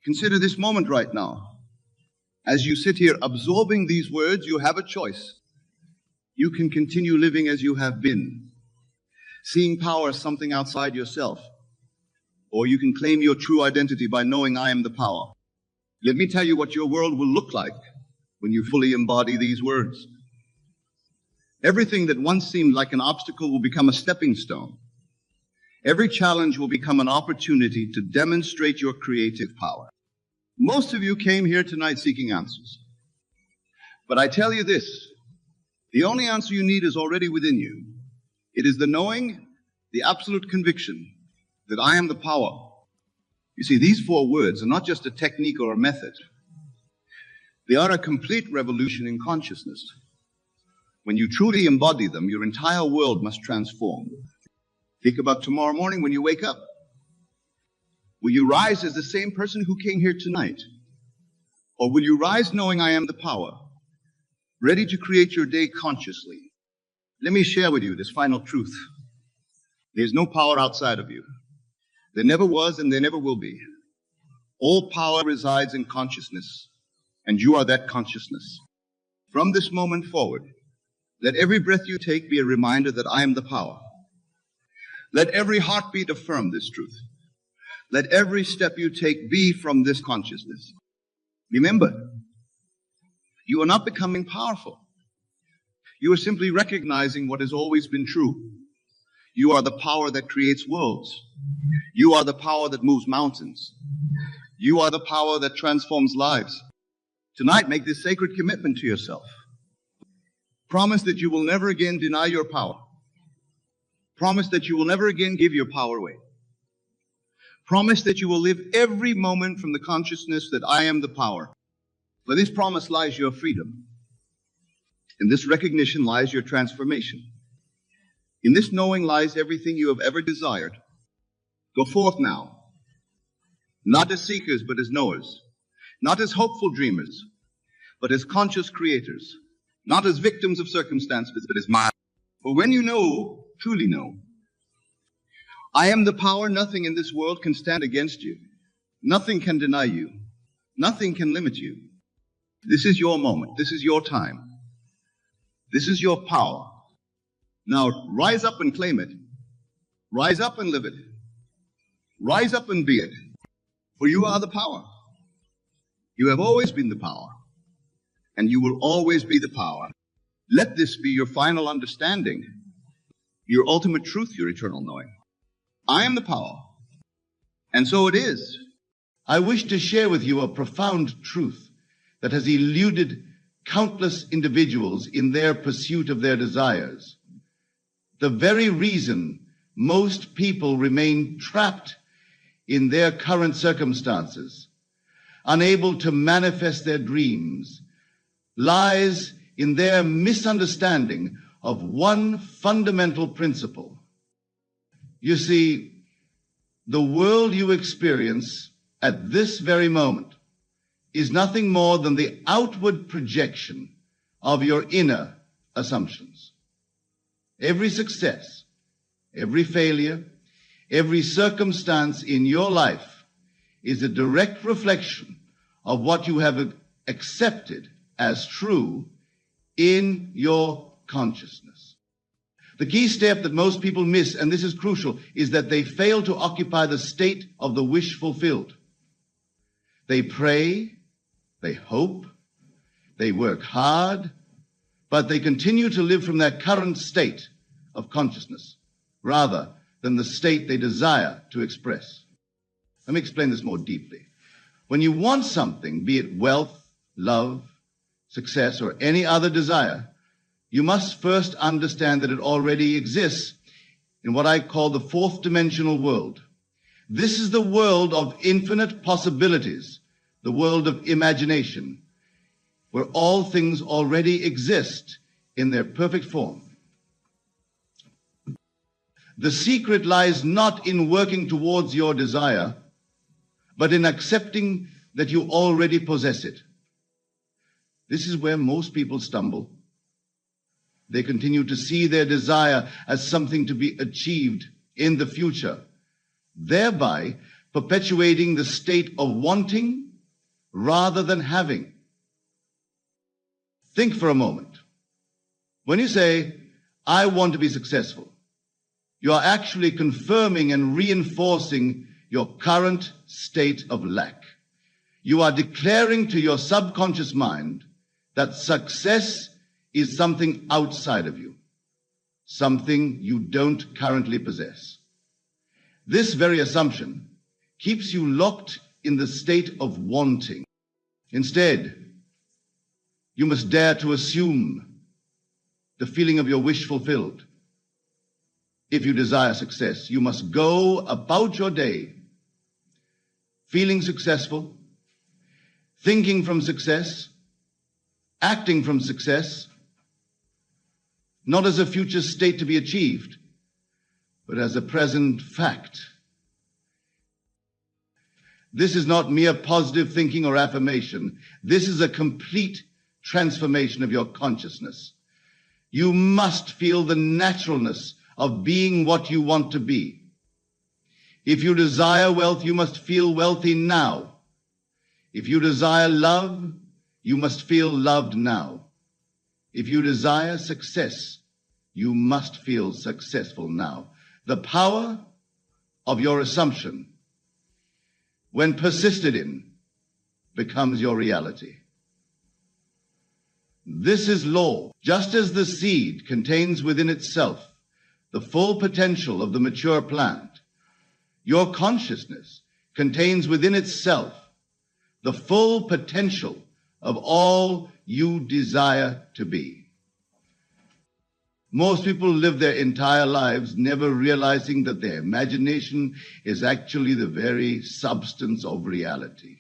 Consider this moment right now. As you sit here absorbing these words, you have a choice. You can continue living as you have been, seeing power as something outside yourself, or you can claim your true identity by knowing I am the power. Let me tell you what your world will look like when you fully embody these words. Everything that once seemed like an obstacle will become a stepping stone. Every challenge will become an opportunity to demonstrate your creative power. Most of you came here tonight seeking answers. But I tell you this, the only answer you need is already within you. It is the knowing, the absolute conviction that I am the power. You see, these 4 words are not just a technique or a method. They are a complete revolution in consciousness. When you truly embody them, your entire world must transform. Think about tomorrow morning when you wake up. Will you rise as the same person who came here tonight? Or will you rise knowing I am the power, ready to create your day consciously? Let me share with you this final truth. There's no power outside of you. There never was and there never will be. All power resides in consciousness, and you are that consciousness. From this moment forward, let every breath you take be a reminder that I am the power. Let every heartbeat affirm this truth. Let every step you take be from this consciousness. Remember, you are not becoming powerful. You are simply recognizing what has always been true. You are the power that creates worlds. You are the power that moves mountains. You are the power that transforms lives. Tonight, make this sacred commitment to yourself. Promise that you will never again deny your power. Promise that you will never again give your power away. Promise that you will live every moment from the consciousness that I am the power. For this promise lies your freedom. In this recognition lies your transformation. In this knowing lies everything you have ever desired. Go forth now, not as seekers, but as knowers, not as hopeful dreamers, but as conscious creators, not as victims of circumstances, but as masters. For when you know, truly know, I am the power, nothing in this world can stand against you. Nothing can deny you. Nothing can limit you. This is your moment. This is your time. This is your power. Now rise up and claim it. Rise up and live it. Rise up and be it. For you are the power. You have always been the power. And you will always be the power. Let this be your final understanding, your ultimate truth, your eternal knowing. I am the power. And so it is. I wish to share with you a profound truth that has eluded countless individuals in their pursuit of their desires. The very reason most people remain trapped in their current circumstances, unable to manifest their dreams, lies in their misunderstanding of one fundamental principle. You see, the world you experience at this very moment is nothing more than the outward projection of your inner assumptions. Every success, every failure, every circumstance in your life is a direct reflection of what you have accepted as true in your consciousness. The key step that most people miss, and this is crucial, is that they fail to occupy the state of the wish fulfilled. They pray, they hope, they work hard, but they continue to live from their current state of consciousness rather than the state they desire to express. Let me explain this more deeply. When you want something, be it wealth, love, success, or any other desire, you must first understand that it already exists in what I call the fourth dimensional world. This is the world of infinite possibilities, the world of imagination, where all things already exist in their perfect form. The secret lies not in working towards your desire, but in accepting that you already possess it. This is where most people stumble. They continue to see their desire as something to be achieved in the future, thereby perpetuating the state of wanting rather than having. Think for a moment. When you say, I want to be successful, you are actually confirming and reinforcing your current state of lack. You are declaring to your subconscious mind that success is something outside of you, something you don't currently possess. This very assumption keeps you locked in the state of wanting. Instead, you must dare to assume the feeling of your wish fulfilled. If you desire success, you must go about your day feeling successful, thinking from success, acting from success, not as a future state to be achieved, but as a present fact. This is not mere positive thinking or affirmation. This is a complete transformation of your consciousness. You must feel the naturalness of being what you want to be. If you desire wealth, you must feel wealthy now. If you desire love, you must feel loved now. If you desire success, you must feel successful now. The power of your assumption, when persisted in, becomes your reality. This is law. Just as the seed contains within itself the full potential of the mature plant, your consciousness contains within itself the full potential of all you desire to be. Most people live their entire lives never realizing that their imagination is actually the very substance of reality.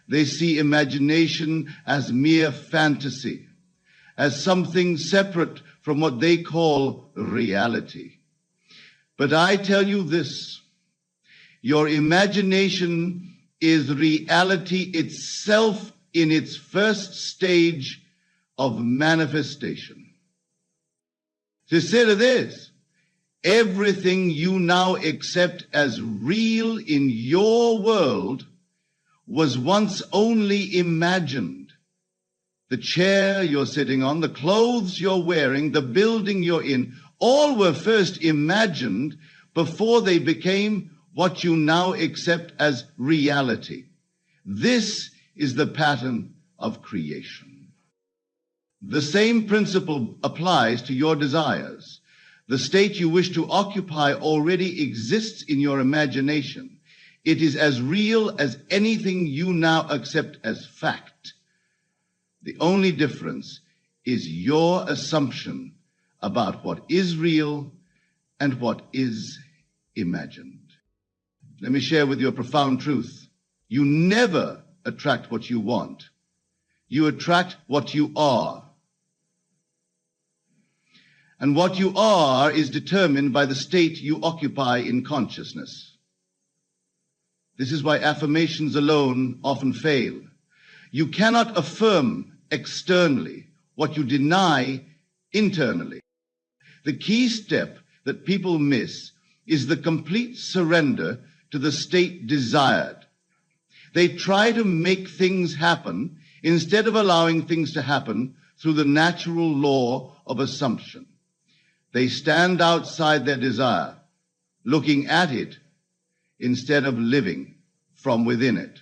They see imagination as mere fantasy, as something separate from what they call reality. But I tell you this, your imagination is reality itself in its first stage of manifestation. Consider this, everything you now accept as real in your world was once only imagined. The chair you're sitting on, the clothes you're wearing, the building you're in, all were first imagined before they became what you now accept as reality. This is the pattern of creation. The same principle applies to your desires. The state you wish to occupy already exists in your imagination. It is as real as anything you now accept as fact. The only difference is your assumption about what is real and what is imagined. Let me share with you a profound truth. You never attract what you want. You attract what you are. And what you are is determined by the state you occupy in consciousness. This is why affirmations alone often fail. You cannot affirm externally what you deny internally. The key step that people miss is the complete surrender to the state desired. They try to make things happen instead of allowing things to happen through the natural law of assumption. They stand outside their desire, looking at it instead of living from within it.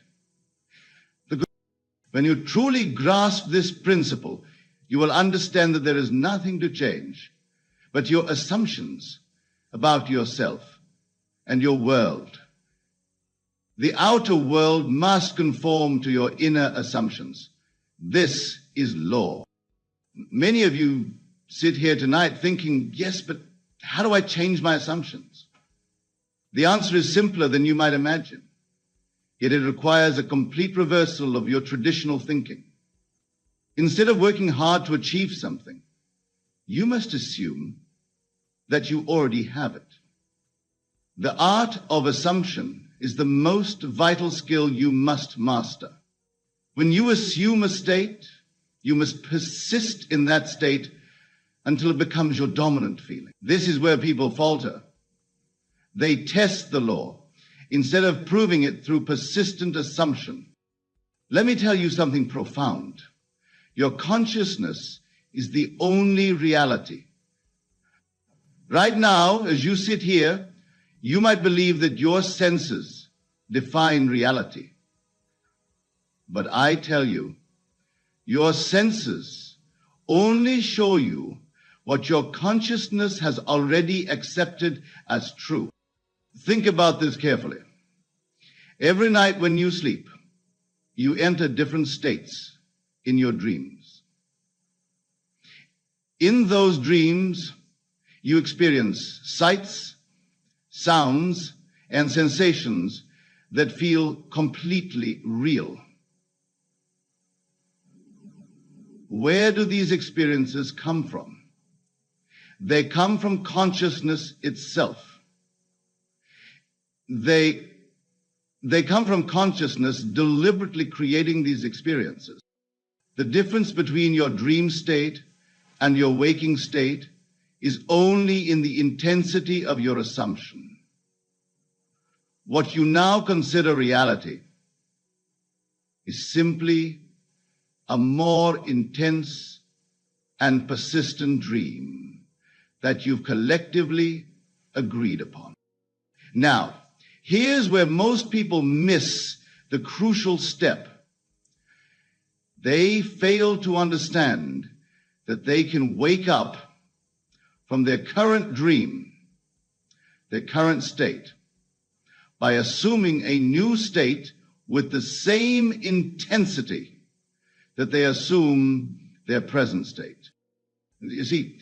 When you truly grasp this principle, you will understand that there is nothing to change but your assumptions about yourself and your world. The outer world must conform to your inner assumptions. This is law. Many of you sit here tonight thinking, yes, but how do I change my assumptions? The answer is simpler than you might imagine. Yet it requires a complete reversal of your traditional thinking. Instead of working hard to achieve something, you must assume that you already have it. The art of assumption is the most vital skill you must master. When you assume a state, you must persist in that state until it becomes your dominant feeling. This is where people falter. They test the law instead of proving it through persistent assumption. Let me tell you something profound. Your consciousness is the only reality. Right now, as you sit here, you might believe that your senses define reality. But I tell you, your senses only show you what your consciousness has already accepted as true. Think about this carefully. Every night when you sleep, you enter different states in your dreams. In those dreams, you experience sights, sounds, and sensations that feel completely real. Where do these experiences come from? They come from consciousness itself. They come from consciousness deliberately creating these experiences. The difference between your dream state and your waking state is only in the intensity of your assumption. What you now consider reality is simply a more intense and persistent dream that you've collectively agreed upon. Now, here's where most people miss the crucial step. They fail to understand that they can wake up from their current dream, their current state, by assuming a new state with the same intensity that they assume their present state. You see,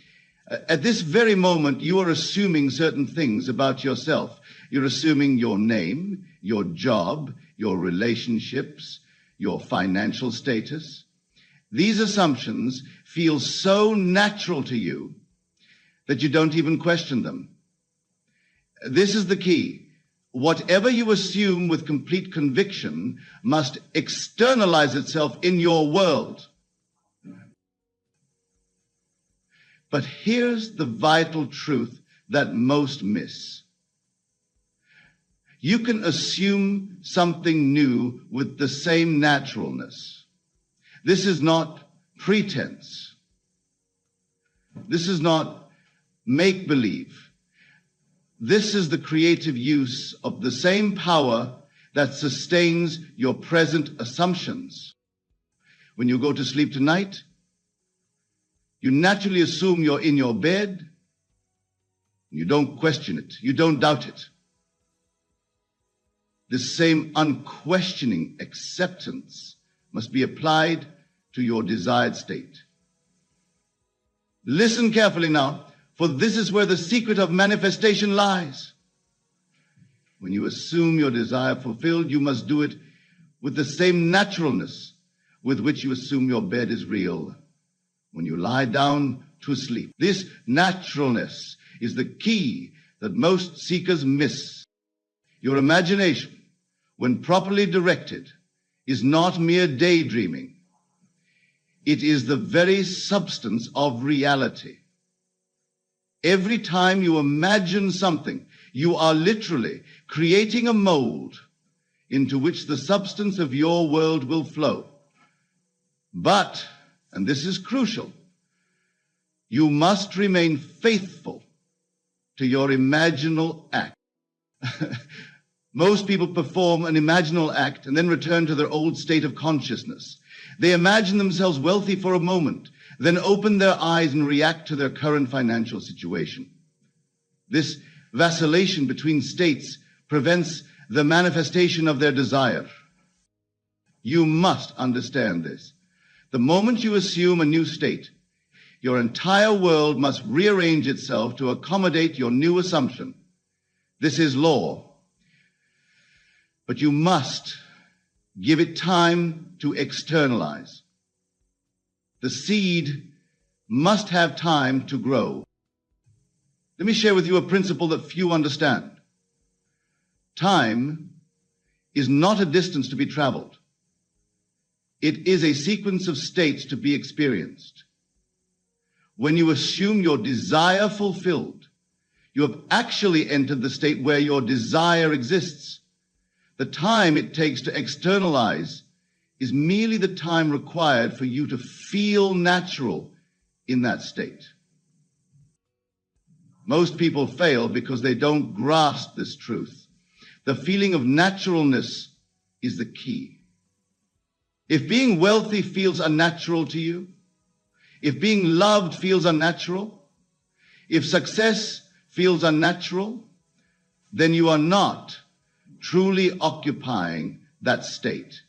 at this very moment, you are assuming certain things about yourself. You're assuming your name, your job, your relationships, your financial status. These assumptions feel so natural to you that you don't even question them. This is the key. Whatever you assume with complete conviction must externalize itself in your world. But here's the vital truth that most miss. You can assume something new with the same naturalness. This is not pretense. This is not make-believe. This is the creative use of the same power that sustains your present assumptions. When you go to sleep tonight, you naturally assume you're in your bed. You don't question it. You don't doubt it. This same unquestioning acceptance must be applied to your desired state. Listen carefully now, for this is where the secret of manifestation lies. When you assume your desire fulfilled, you must do it with the same naturalness with which you assume your bed is real when you lie down to sleep. This naturalness is the key that most seekers miss. Your imagination, when properly directed, is not mere daydreaming. It is the very substance of reality. Every time you imagine something, you are literally creating a mold into which the substance of your world will flow. But, and this is crucial, you must remain faithful to your imaginal act. Most people perform an imaginal act and then return to their old state of consciousness. They imagine themselves wealthy for a moment, then open their eyes and react to their current financial situation. This vacillation between states prevents the manifestation of their desire. You must understand this. The moment you assume a new state, your entire world must rearrange itself to accommodate your new assumption. This is law. But you must give it time to externalize. The seed must have time to grow. Let me share with you a principle that few understand. Time is not a distance to be traveled. It is a sequence of states to be experienced. When you assume your desire fulfilled, you have actually entered the state where your desire exists. The time it takes to externalize is merely the time required for you to feel natural in that state. Most people fail because they don't grasp this truth. The feeling of naturalness is the key. If being wealthy feels unnatural to you, if being loved feels unnatural, if success feels unnatural, then you are not truly occupying that state.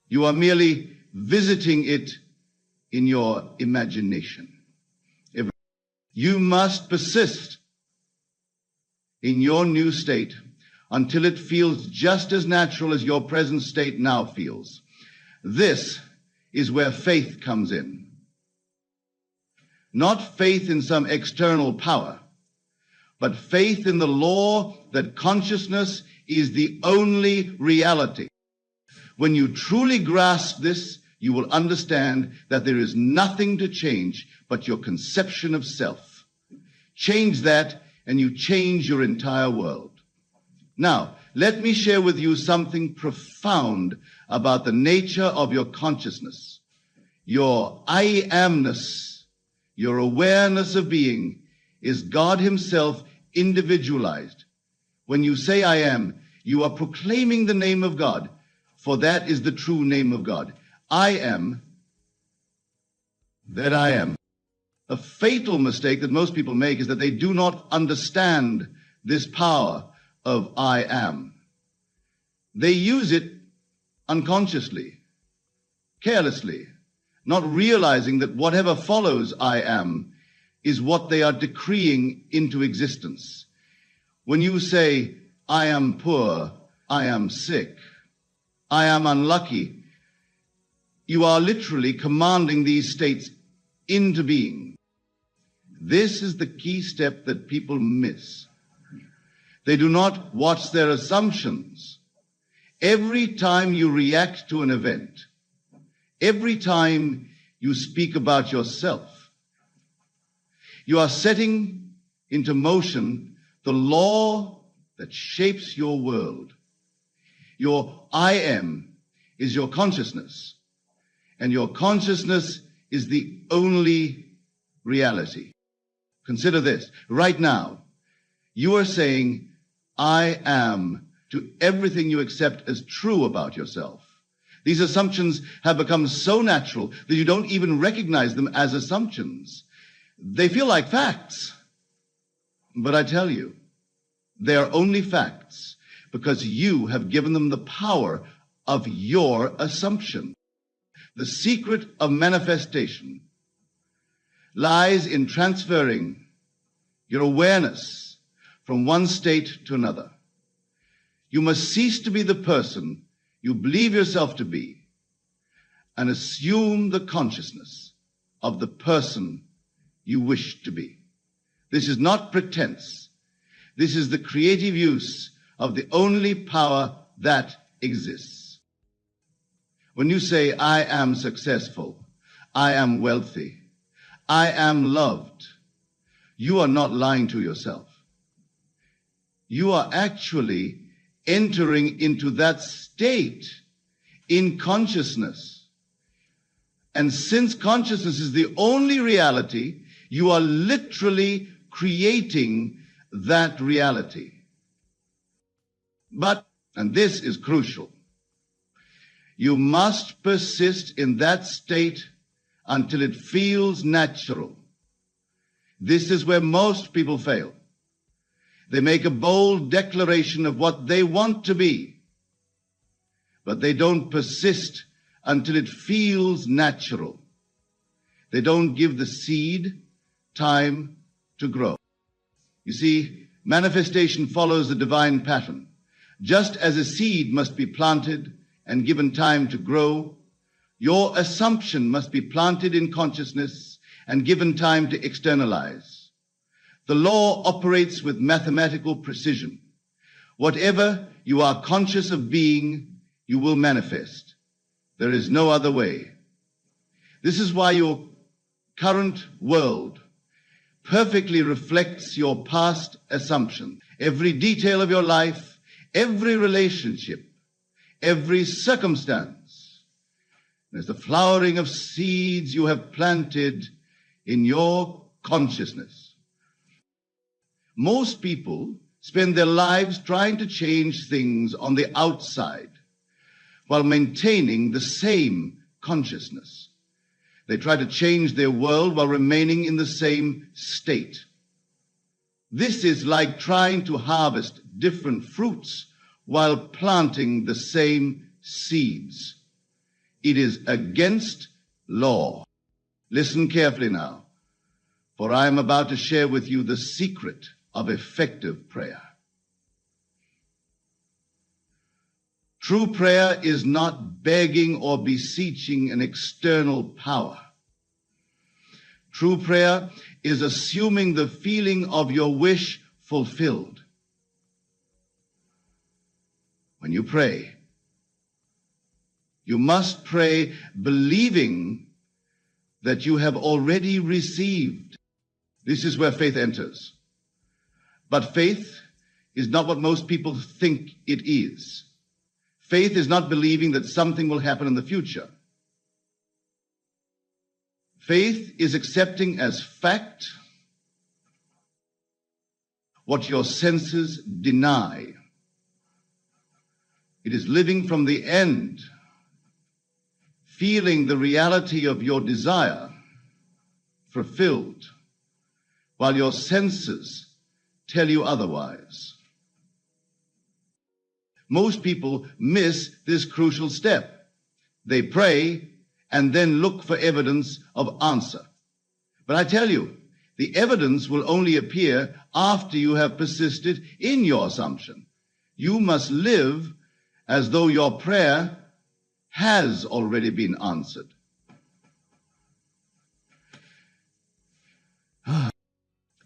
You are merely visiting it in your imagination. You must persist in your new state until it feels just as natural as your present state now feels. This is where faith comes in. Not faith in some external power, but faith in the law that consciousness is the only reality. When you truly grasp this, you will understand that there is nothing to change but your conception of self. Change that, and you change your entire world. Now, let me share with you something profound about the nature of your consciousness. Your I amness, your awareness of being, is God Himself individualized. When you say I am, you are proclaiming the name of God, for that is the true name of God. I am that I am. A fatal mistake that most people make is that they do not understand this power of I am. They use it unconsciously, carelessly, not realizing that whatever follows I am is what they are decreeing into existence. When you say, I am poor, I am sick, I am unlucky, you are literally commanding these states into being. This is the key step that people miss. They do not watch their assumptions. Every time you react to an event, every time you speak about yourself, you are setting into motion the law that shapes your world. Your I am is your consciousness, and your consciousness is the only reality. Consider this. Right now, you are saying, I am, to everything you accept as true about yourself. These assumptions have become so natural that you don't even recognize them as assumptions. They feel like facts. But I tell you, they are only facts because you have given them the power of your assumption. The secret of manifestation lies in transferring your awareness from one state to another. You must cease to be the person you believe yourself to be and assume the consciousness of the person you wish to be. This is not pretense. This is the creative use of the only power that exists. When you say, I am successful, I am wealthy, I am loved, you are not lying to yourself. You are actually entering into that state in consciousness. And since consciousness is the only reality, you are literally creating that reality. But, and this is crucial, you must persist in that state until it feels natural. This is where most people fail. They make a bold declaration of what they want to be, but they don't persist until it feels natural. They don't give the seed time to grow. You see, manifestation follows the divine pattern. Just as a seed must be planted and given time to grow, Your assumption must be planted in consciousness and given time to externalize. The law operates with mathematical precision. Whatever you are conscious of being, you will manifest. There is no other way. This is why your current world perfectly reflects your past assumption. Every detail of your life, every relationship, every circumstance, is the flowering of seeds you have planted in your consciousness. Most people spend their lives trying to change things on the outside while maintaining the same consciousness. They try to change their world while remaining in the same state. This is like trying to harvest different fruits while planting the same seeds. It is against law. Listen carefully now, for I am about to share with you the secret of effective prayer. True prayer is not begging or beseeching an external power. True prayer is assuming the feeling of your wish fulfilled. When you pray, you must pray believing that you have already received. This is where faith enters. But faith is not what most people think it is. Faith is not believing that something will happen in the future. Faith is accepting as fact what your senses deny. It is living from the end, feeling the reality of your desire fulfilled, while your senses tell you otherwise. Most people miss this crucial step. They pray and then look for evidence of answer. But I tell you, the evidence will only appear after you have persisted in your assumption. You must live as though your prayer has already been answered.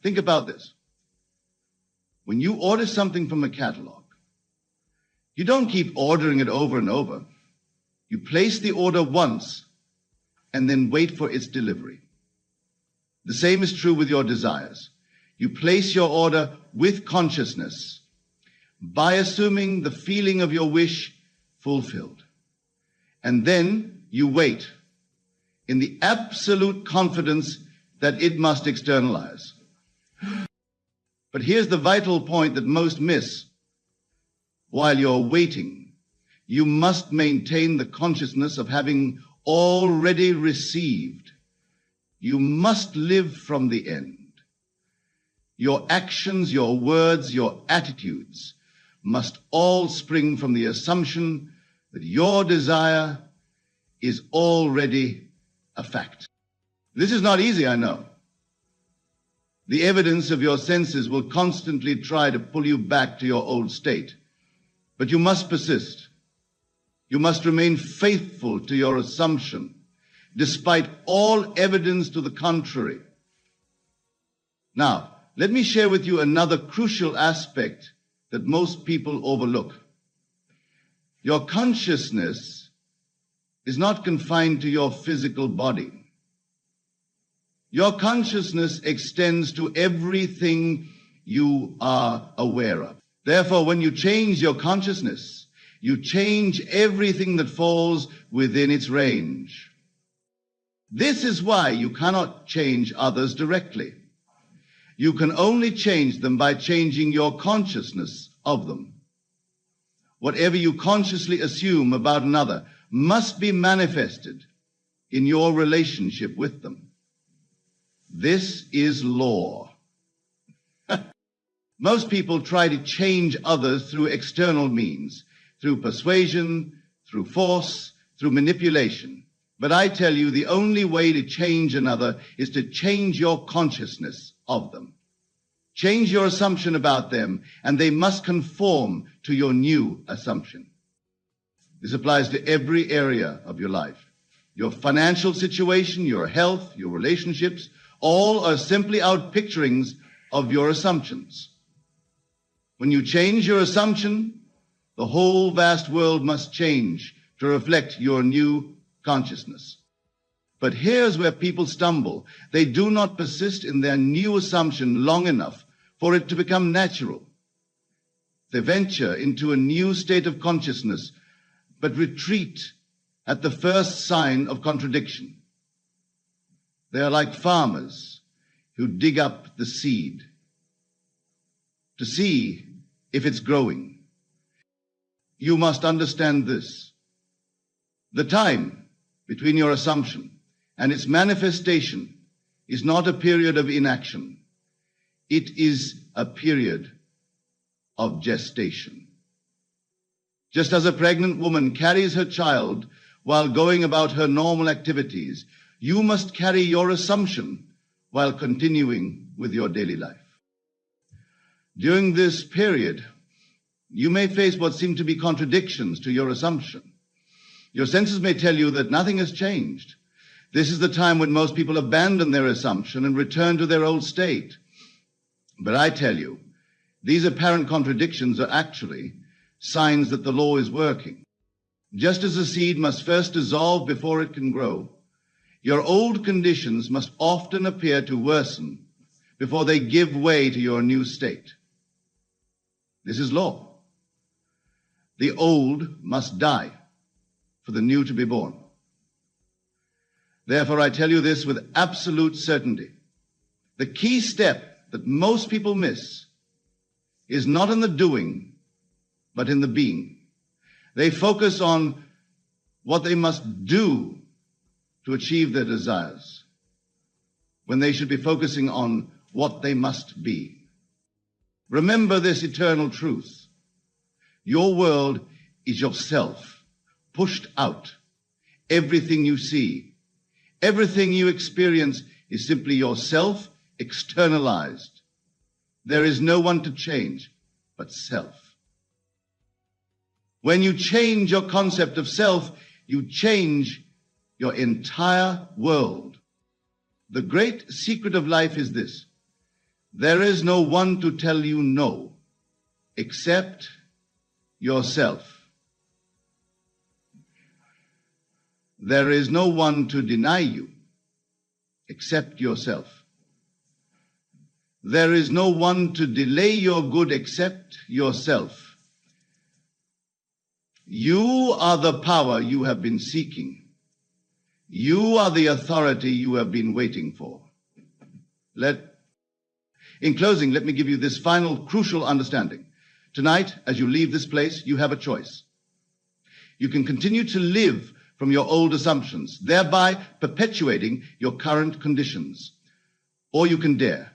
Think about this. When you order something from a catalog, you don't keep ordering it over and over. You place the order once and then wait for its delivery. The same is true with your desires. You place your order with consciousness by assuming the feeling of your wish fulfilled. And then you wait in the absolute confidence that it must externalize. But here's the vital point that most miss. While you're waiting, you must maintain the consciousness of having already received. You must live from the end. Your actions, your words, your attitudes must all spring from the assumption that your desire is already a fact. This is not easy, I know. The evidence of your senses will constantly try to pull you back to your old state. But you must persist. You must remain faithful to your assumption, despite all evidence to the contrary. Now, let me share with you another crucial aspect that most people overlook. Your consciousness is not confined to your physical body. Your consciousness extends to everything you are aware of. Therefore, when you change your consciousness, you change everything that falls within its range. This is why you cannot change others directly. You can only change them by changing your consciousness of them. Whatever you consciously assume about another must be manifested in your relationship with them. This is law. Most people try to change others through external means, through persuasion, through force, through manipulation. But I tell you, the only way to change another is to change your consciousness of them. Change your assumption about them, and they must conform to your new assumption. This applies to every area of your life. your financial situation, your health, your relationships, all are simply outpicturings of your assumptions. When you change your assumption, the whole vast world must change to reflect your new consciousness. But here's where people stumble. They do not persist in their new assumption long enough for it to become natural. They venture into a new state of consciousness, but retreat at the first sign of contradiction. They are like farmers who dig up the seed to see if it's growing. You must understand this. The time between your assumption and its manifestation is not a period of inaction. It is a period of gestation. Just as a pregnant woman carries her child while going about her normal activities, you must carry your assumption while continuing with your daily life. During this period, you may face what seem to be contradictions to your assumption. Your senses may tell you that nothing has changed. This is the time when most people abandon their assumption and return to their old state. But I tell you, these apparent contradictions are actually signs that the law is working. Just as a seed must first dissolve before it can grow, your old conditions must often appear to worsen before they give way to your new state. This is law. The old must die for the new to be born. Therefore, I tell you this with absolute certainty. The key step that most people miss is not in the doing, but in the being. They focus on what they must do to achieve their desires, when they should be focusing on what they must be. Remember this eternal truth. Your world is yourself, pushed out. Everything you see, everything you experience is simply yourself externalized. There is no one to change but self. When you change your concept of self, you change your entire world. The great secret of life is this: there is no one to tell you no except yourself. There is no one to deny you except yourself. There is no one to delay your good except yourself. You are the power you have been seeking. You are the authority you have been waiting for. In closing, let me give you this final crucial understanding. Tonight, as you leave this place, you have a choice. You can continue to live from your old assumptions, thereby perpetuating your current conditions. Or you can dare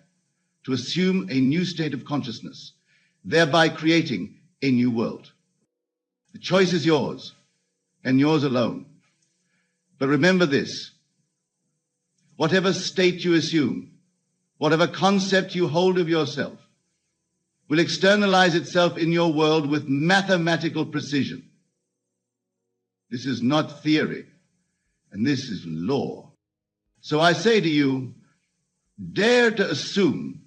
to assume a new state of consciousness, thereby creating a new world. The choice is yours, and yours alone. But remember this: whatever state you assume, whatever concept you hold of yourself, will externalize itself in your world with mathematical precision. This is not theory, and this is law. So I say to you, dare to assume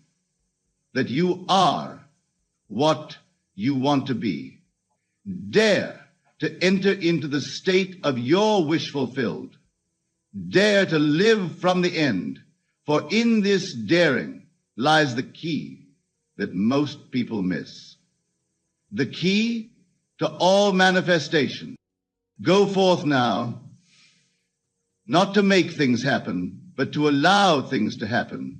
that you are what you want to be. Dare to enter into the state of your wish fulfilled. Dare to live from the end, for in this daring lies the key that most people miss. The key to all manifestation. Go forth now, not to make things happen, but to allow things to happen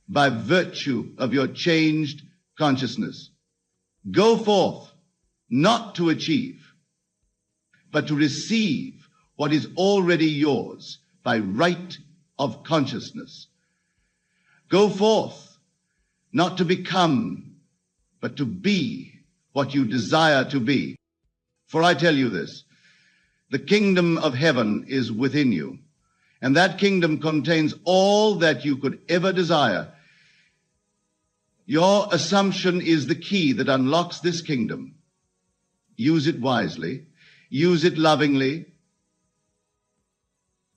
by virtue of your changed consciousness. Go forth, not to achieve, but to receive what is already yours by right of consciousness. Go forth, not to become, but to be what you desire to be. For I tell you this: the kingdom of heaven is within you, and that kingdom contains all that you could ever desire. Your assumption is the key that unlocks this kingdom. Use it wisely, use it lovingly,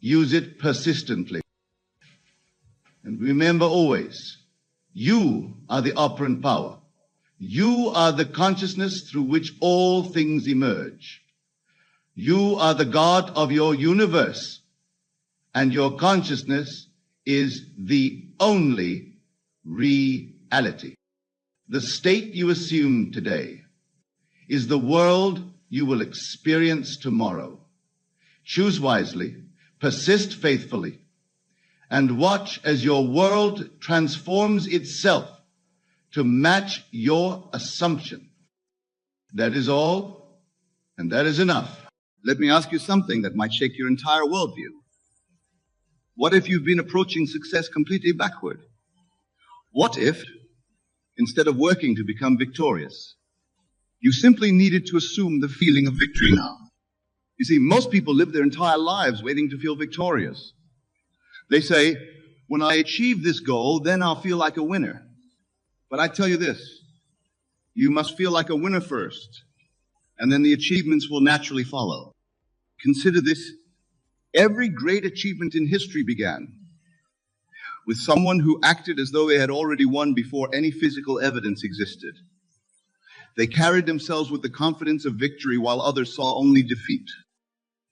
use it persistently. And remember always, you are the operant power. You are the consciousness through which all things emerge. You are the God of your universe, and your consciousness is the only reality. The state you assume today is the world you will experience tomorrow. Choose wisely, persist faithfully, and watch as your world transforms itself to match your assumption. That is all, and that is enough. Let me ask you something that might shake your entire worldview. What if you've been approaching success completely backward? What if, instead of working to become victorious, you simply needed to assume the feeling of victory now? You see, most people live their entire lives waiting to feel victorious. They say, when I achieve this goal, then I'll feel like a winner. But I tell you this, you must feel like a winner first, and then the achievements will naturally follow. Consider this. Every great achievement in history began with someone who acted as though they had already won before any physical evidence existed. They carried themselves with the confidence of victory while others saw only defeat.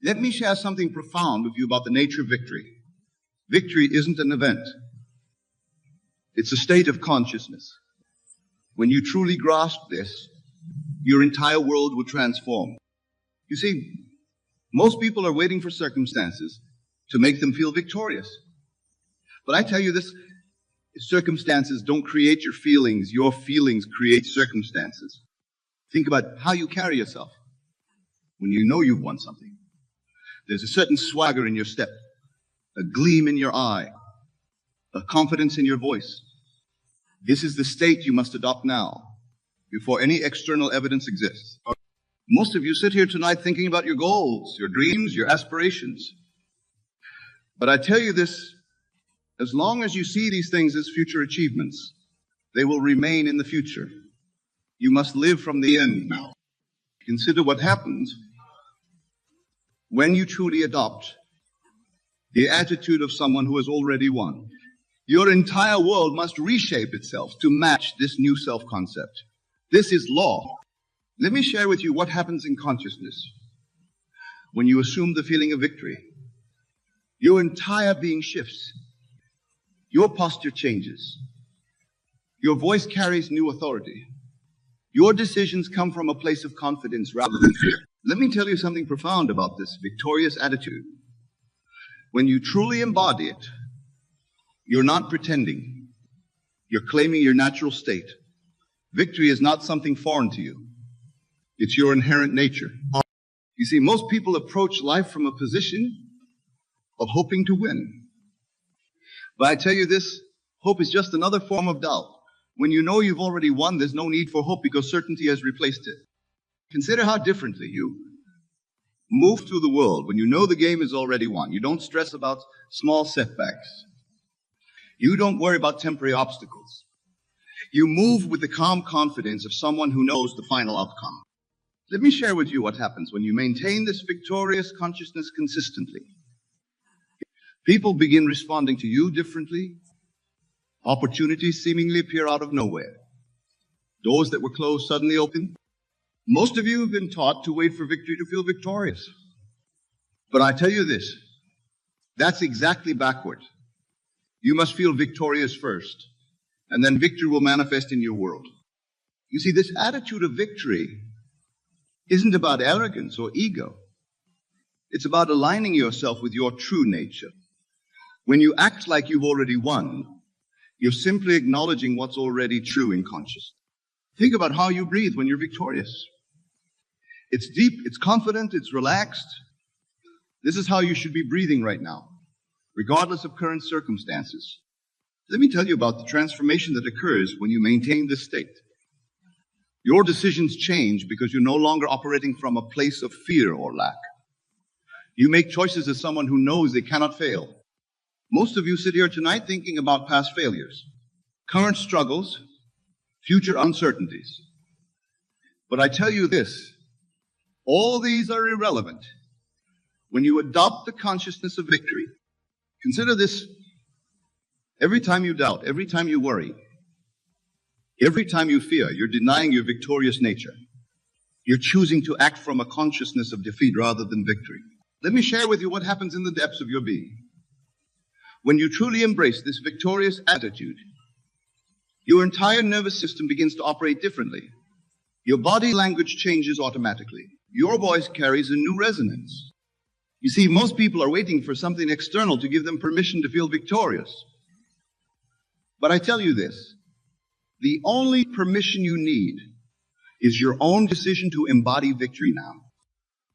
Let me share something profound with you about the nature of victory. Victory isn't an event. It's a state of consciousness. When you truly grasp this, your entire world will transform. You see, most people are waiting for circumstances to make them feel victorious. But I tell you this, circumstances don't create your feelings create circumstances. Think about how you carry yourself when you know you've won something. There's a certain swagger in your step, a gleam in your eye, a confidence in your voice. This is the state you must adopt now, before any external evidence exists. Most of you sit here tonight thinking about your goals, your dreams, your aspirations. But I tell you this, as long as you see these things as future achievements, they will remain in the future. You must live from the end now. Consider what happens when you truly adopt the attitude of someone who has already won. Your entire world must reshape itself to match this new self-concept. This is law. Let me share with you what happens in consciousness when you assume the feeling of victory. Your entire being shifts. Your posture changes. Your voice carries new authority. Your decisions come from a place of confidence rather than fear. Let me tell you something profound about this victorious attitude. When you truly embody it, you're not pretending. You're claiming your natural state. Victory is not something foreign to you. It's your inherent nature. You see, most people approach life from a position of hoping to win. But I tell you this, hope is just another form of doubt. When you know you've already won, there's no need for hope because certainty has replaced it. Consider how differently you move through the world when you know the game is already won. You don't stress about small setbacks. You don't worry about temporary obstacles. You move with the calm confidence of someone who knows the final outcome. Let me share with you what happens when you maintain this victorious consciousness consistently. People begin responding to you differently. Opportunities seemingly appear out of nowhere. Doors that were closed suddenly open. Most of you have been taught to wait for victory to feel victorious. But I tell you this, that's exactly backward. You must feel victorious first, and then victory will manifest in your world. You see, this attitude of victory isn't about arrogance or ego. It's about aligning yourself with your true nature. When you act like you've already won, you're simply acknowledging what's already true in consciousness. Think about how you breathe when you're victorious. It's deep, it's confident, it's relaxed. This is how you should be breathing right now, regardless of current circumstances. Let me tell you about the transformation that occurs when you maintain this state. Your decisions change because you're no longer operating from a place of fear or lack. You make choices as someone who knows they cannot fail. Most of you sit here tonight thinking about past failures, current struggles, future uncertainties. But I tell you this, all these are irrelevant when you adopt the consciousness of victory, consider this: every time you doubt, every time you worry, every time you fear, you're denying your victorious nature. You're choosing to act from a consciousness of defeat rather than victory. Let me share with you what happens in the depths of your being. When you truly embrace this victorious attitude, your entire nervous system begins to operate differently. Your body language changes automatically. Your voice carries a new resonance. You see, most people are waiting for something external to give them permission to feel victorious. But I tell you this: the only permission you need is your own decision to embody victory now.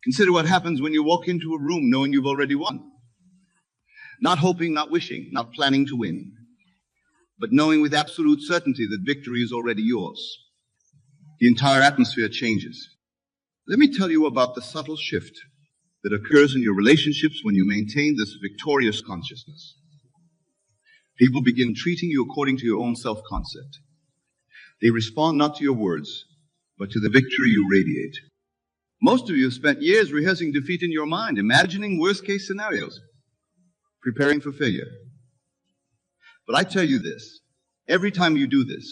Consider what happens when you walk into a room knowing you've already won. Not hoping, not wishing, not planning to win, but knowing with absolute certainty that victory is already yours. The entire atmosphere changes. Let me tell you about the subtle shift that occurs in your relationships when you maintain this victorious consciousness. People begin treating you according to your own self-concept. They respond not to your words, but to the victory you radiate. Most of you have spent years rehearsing defeat in your mind, imagining worst-case scenarios, preparing for failure. But I tell you this: every time you do this,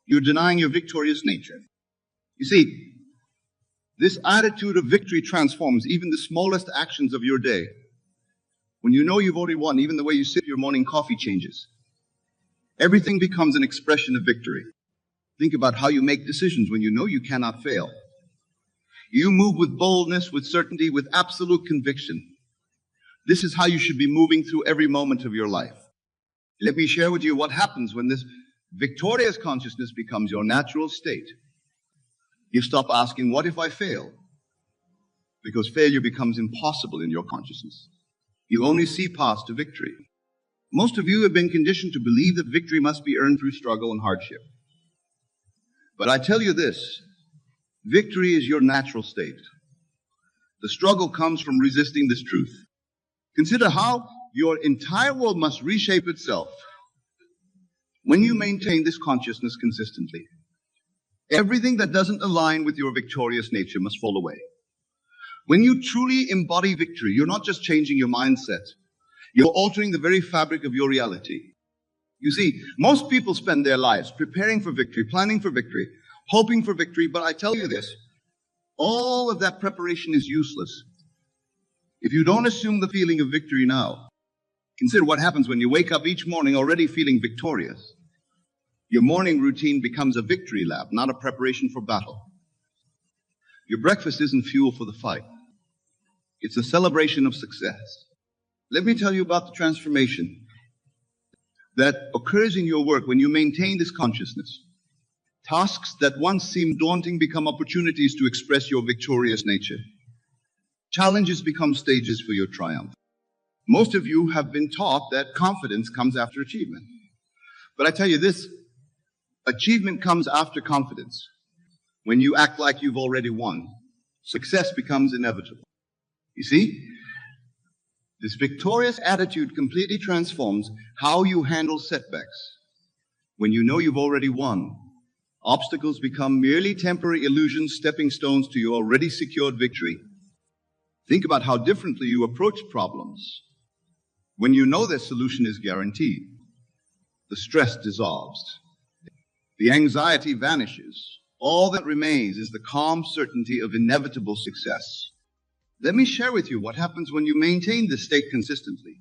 you're denying your victorious nature. You see, this attitude of victory transforms even the smallest actions of your day. When you know you've already won, even the way you sip your morning coffee changes. Everything becomes an expression of victory. Think about how you make decisions when you know you cannot fail. You move with boldness, with certainty, with absolute conviction. This is how you should be moving through every moment of your life. Let me share with you what happens when this victorious consciousness becomes your natural state. You stop asking, what if I fail? Because failure becomes impossible in your consciousness. You only see paths to victory. Most of you have been conditioned to believe that victory must be earned through struggle and hardship. But I tell you this: victory is your natural state. The struggle comes from resisting this truth. Consider how your entire world must reshape itself when you maintain this consciousness consistently. Everything that doesn't align with your victorious nature must fall away. When you truly embody victory, you're not just changing your mindset, you're altering the very fabric of your reality. You see, most people spend their lives preparing for victory, planning for victory, hoping for victory, but I tell you this: all of that preparation is useless if you don't assume the feeling of victory now. Consider what happens when you wake up each morning already feeling victorious. Your morning routine becomes a victory lap, not a preparation for battle. Your breakfast isn't fuel for the fight. It's a celebration of success. Let me tell you about the transformation that occurs in your work when you maintain this consciousness. Tasks that once seemed daunting become opportunities to express your victorious nature. Challenges become stages for your triumph. Most of you have been taught that confidence comes after achievement. But I tell you this: achievement comes after confidence. When you act like you've already won, success becomes inevitable. You see, this victorious attitude completely transforms how you handle setbacks. When you know you've already won, obstacles become merely temporary illusions, stepping stones to your already secured victory. Think about how differently you approach problems when you know their solution is guaranteed. The stress dissolves. The anxiety vanishes. All that remains is the calm certainty of inevitable success. Let me share with you what happens when you maintain this state consistently.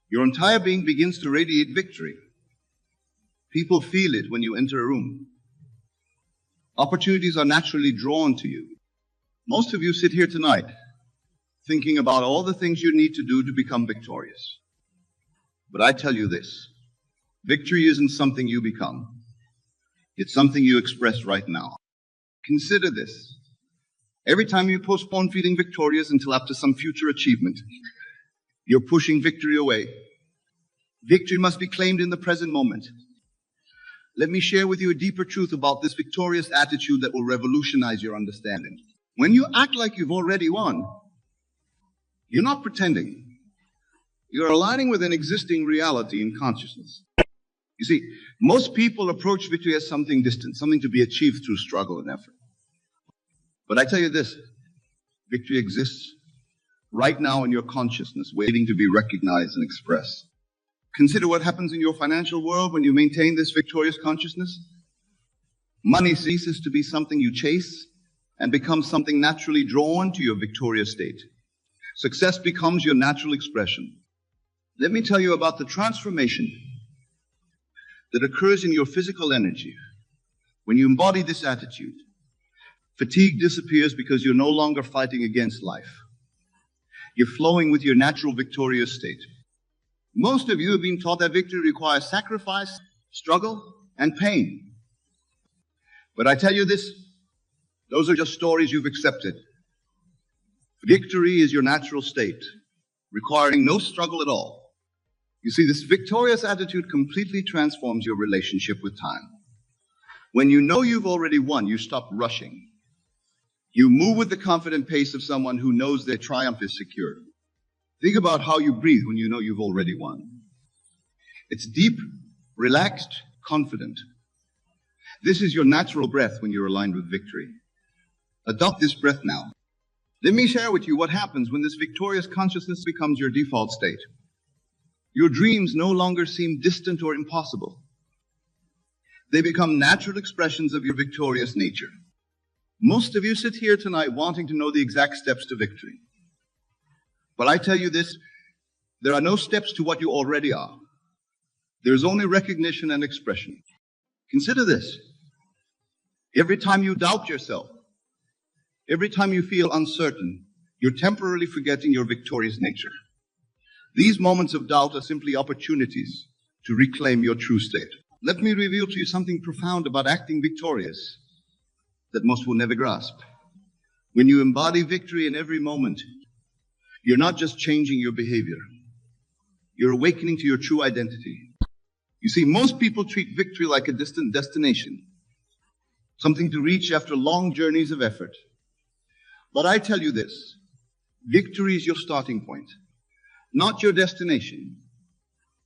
Your entire being begins to radiate victory. People feel it when you enter a room. Opportunities are naturally drawn to you. Most of you sit here tonight thinking about all the things you need to do to become victorious. But I tell you this: victory isn't something you become. It's something you express right now. Consider this: every time you postpone feeling victorious until after some future achievement, you're pushing victory away. Victory must be claimed in the present moment. Let me share with you a deeper truth about this victorious attitude that will revolutionize your understanding. When you act like you've already won, you're not pretending. You're aligning with an existing reality in consciousness. You see, most people approach victory as something distant, something to be achieved through struggle and effort. But I tell you this: victory exists right now in your consciousness, waiting to be recognized and expressed. Consider what happens in your financial world when you maintain this victorious consciousness. Money ceases to be something you chase and becomes something naturally drawn to your victorious state. Success becomes your natural expression. Let me tell you about the transformation that occurs in your physical energy when you embody this attitude. Fatigue disappears because you're no longer fighting against life. You're flowing with your natural victorious state. Most of you have been taught that victory requires sacrifice, struggle, and pain. But I tell you this, those are just stories you've accepted. Victory is your natural state, requiring no struggle at all. You see, this victorious attitude completely transforms your relationship with time. When you know you've already won, you stop rushing. You move with the confident pace of someone who knows their triumph is secure. Think about how you breathe when you know you've already won. It's deep, relaxed, confident. This is your natural breath when you're aligned with victory. Adopt this breath now. Let me share with you what happens when this victorious consciousness becomes your default state. Your dreams no longer seem distant or impossible. They become natural expressions of your victorious nature. Most of you sit here tonight wanting to know the exact steps to victory. But I tell you this, there are no steps to what you already are. There's only recognition and expression. Consider this. Every time you doubt yourself, every time you feel uncertain, you're temporarily forgetting your victorious nature. These moments of doubt are simply opportunities to reclaim your true state. Let me reveal to you something profound about acting victorious that most will never grasp. When you embody victory in every moment, you're not just changing your behavior. You're awakening to your true identity. You see, most people treat victory like a distant destination, something to reach after long journeys of effort. But I tell you this, victory is your starting point, not your destination.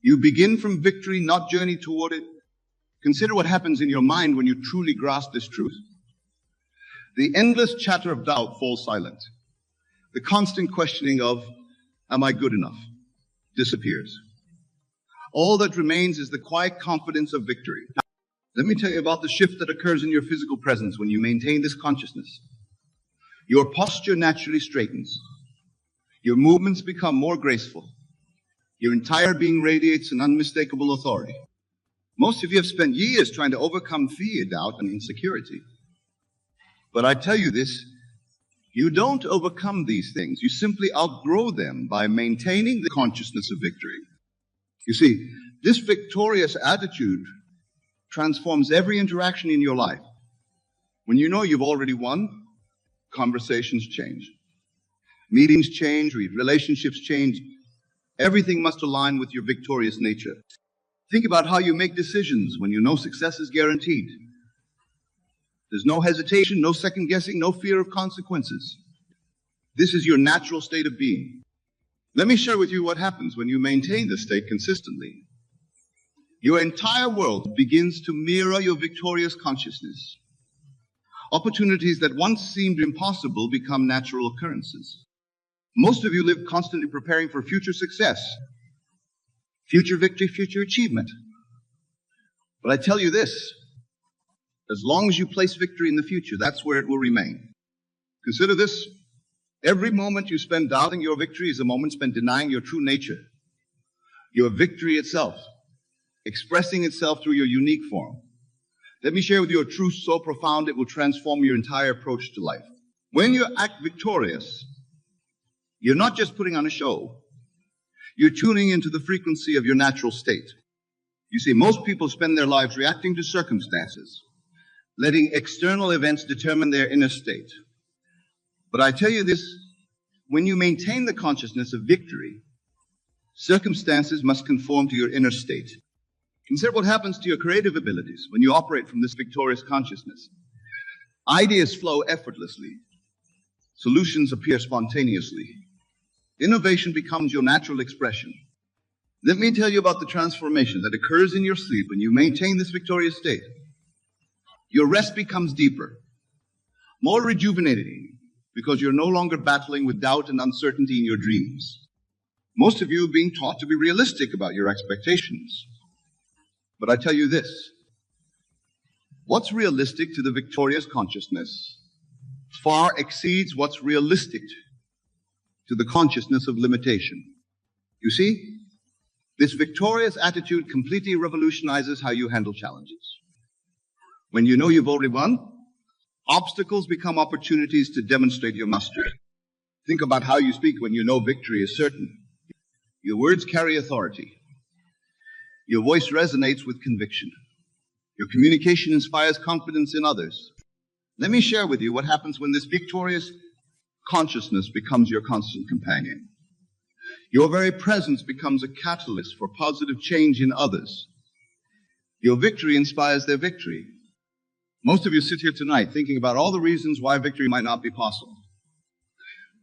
You begin from victory, not journey toward it. Consider what happens in your mind when you truly grasp this truth. The endless chatter of doubt falls silent. The constant questioning of, am I good enough, disappears. All that remains is the quiet confidence of victory. Let me tell you about the shift that occurs in your physical presence when you maintain this consciousness. Your posture naturally straightens. Your movements become more graceful. Your entire being radiates an unmistakable authority. Most of you have spent years trying to overcome fear, doubt, and insecurity. But I tell you this, you don't overcome these things. You simply outgrow them by maintaining the consciousness of victory. You see, this victorious attitude transforms every interaction in your life. When you know you've already won, conversations change. Meetings change, relationships change. Everything must align with your victorious nature. Think about how you make decisions when you know success is guaranteed. There's no hesitation, no second guessing, no fear of consequences. This is your natural state of being. Let me share with you what happens when you maintain this state consistently. Your entire world begins to mirror your victorious consciousness. Opportunities that once seemed impossible become natural occurrences. Most of you live constantly preparing for future success, future victory, future achievement. But I tell you this, as long as you place victory in the future, that's where it will remain. Consider this, every moment you spend doubting your victory is a moment spent denying your true nature, your victory itself, expressing itself through your unique form. Let me share with you a truth so profound it will transform your entire approach to life. When you act victorious, you're not just putting on a show. You're tuning into the frequency of your natural state. You see, most people spend their lives reacting to circumstances, letting external events determine their inner state. But I tell you this, when you maintain the consciousness of victory, circumstances must conform to your inner state. Consider what happens to your creative abilities when you operate from this victorious consciousness. Ideas flow effortlessly. Solutions appear spontaneously. Innovation becomes your natural expression. Let me tell you about the transformation that occurs in your sleep when you maintain this victorious state. Your rest becomes deeper, more rejuvenating. because you're no longer battling with doubt and uncertainty in your dreams. Most of you are being taught to be realistic about your expectations. But I tell you this, what's realistic to the victorious consciousness far exceeds what's realistic to the consciousness of limitation. You see, this victorious attitude completely revolutionizes how you handle challenges. When you know you've already won, obstacles become opportunities to demonstrate your mastery. Think about how you speak when you know victory is certain. Your words carry authority. Your voice resonates with conviction. Your communication inspires confidence in others. Let me share with you what happens when this victorious consciousness becomes your constant companion. Your very presence becomes a catalyst for positive change in others. Your victory inspires their victory. Most of you sit here tonight thinking about all the reasons why victory might not be possible.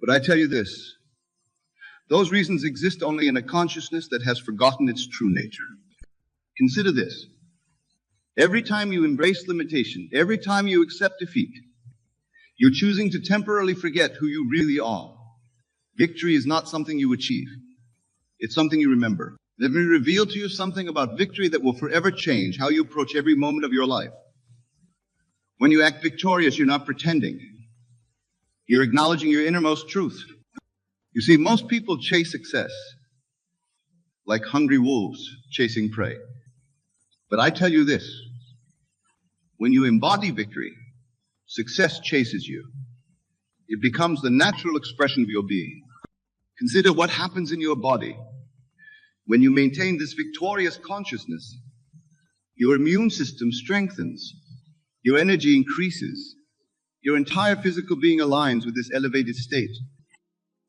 But I tell you this, those reasons exist only in a consciousness that has forgotten its true nature. Consider this. Every time you embrace limitation, every time you accept defeat, you're choosing to temporarily forget who you really are. Victory is not something you achieve. It's something you remember. Let me reveal to you something about victory that will forever change how you approach every moment of your life. When you act victorious, you're not pretending. You're acknowledging your innermost truth. You see, most people chase success like hungry wolves chasing prey. But I tell you this, when you embody victory, success chases you. It becomes the natural expression of your being. Consider what happens in your body. When you maintain this victorious consciousness, your immune system strengthens, your energy increases, your entire physical being aligns with this elevated state.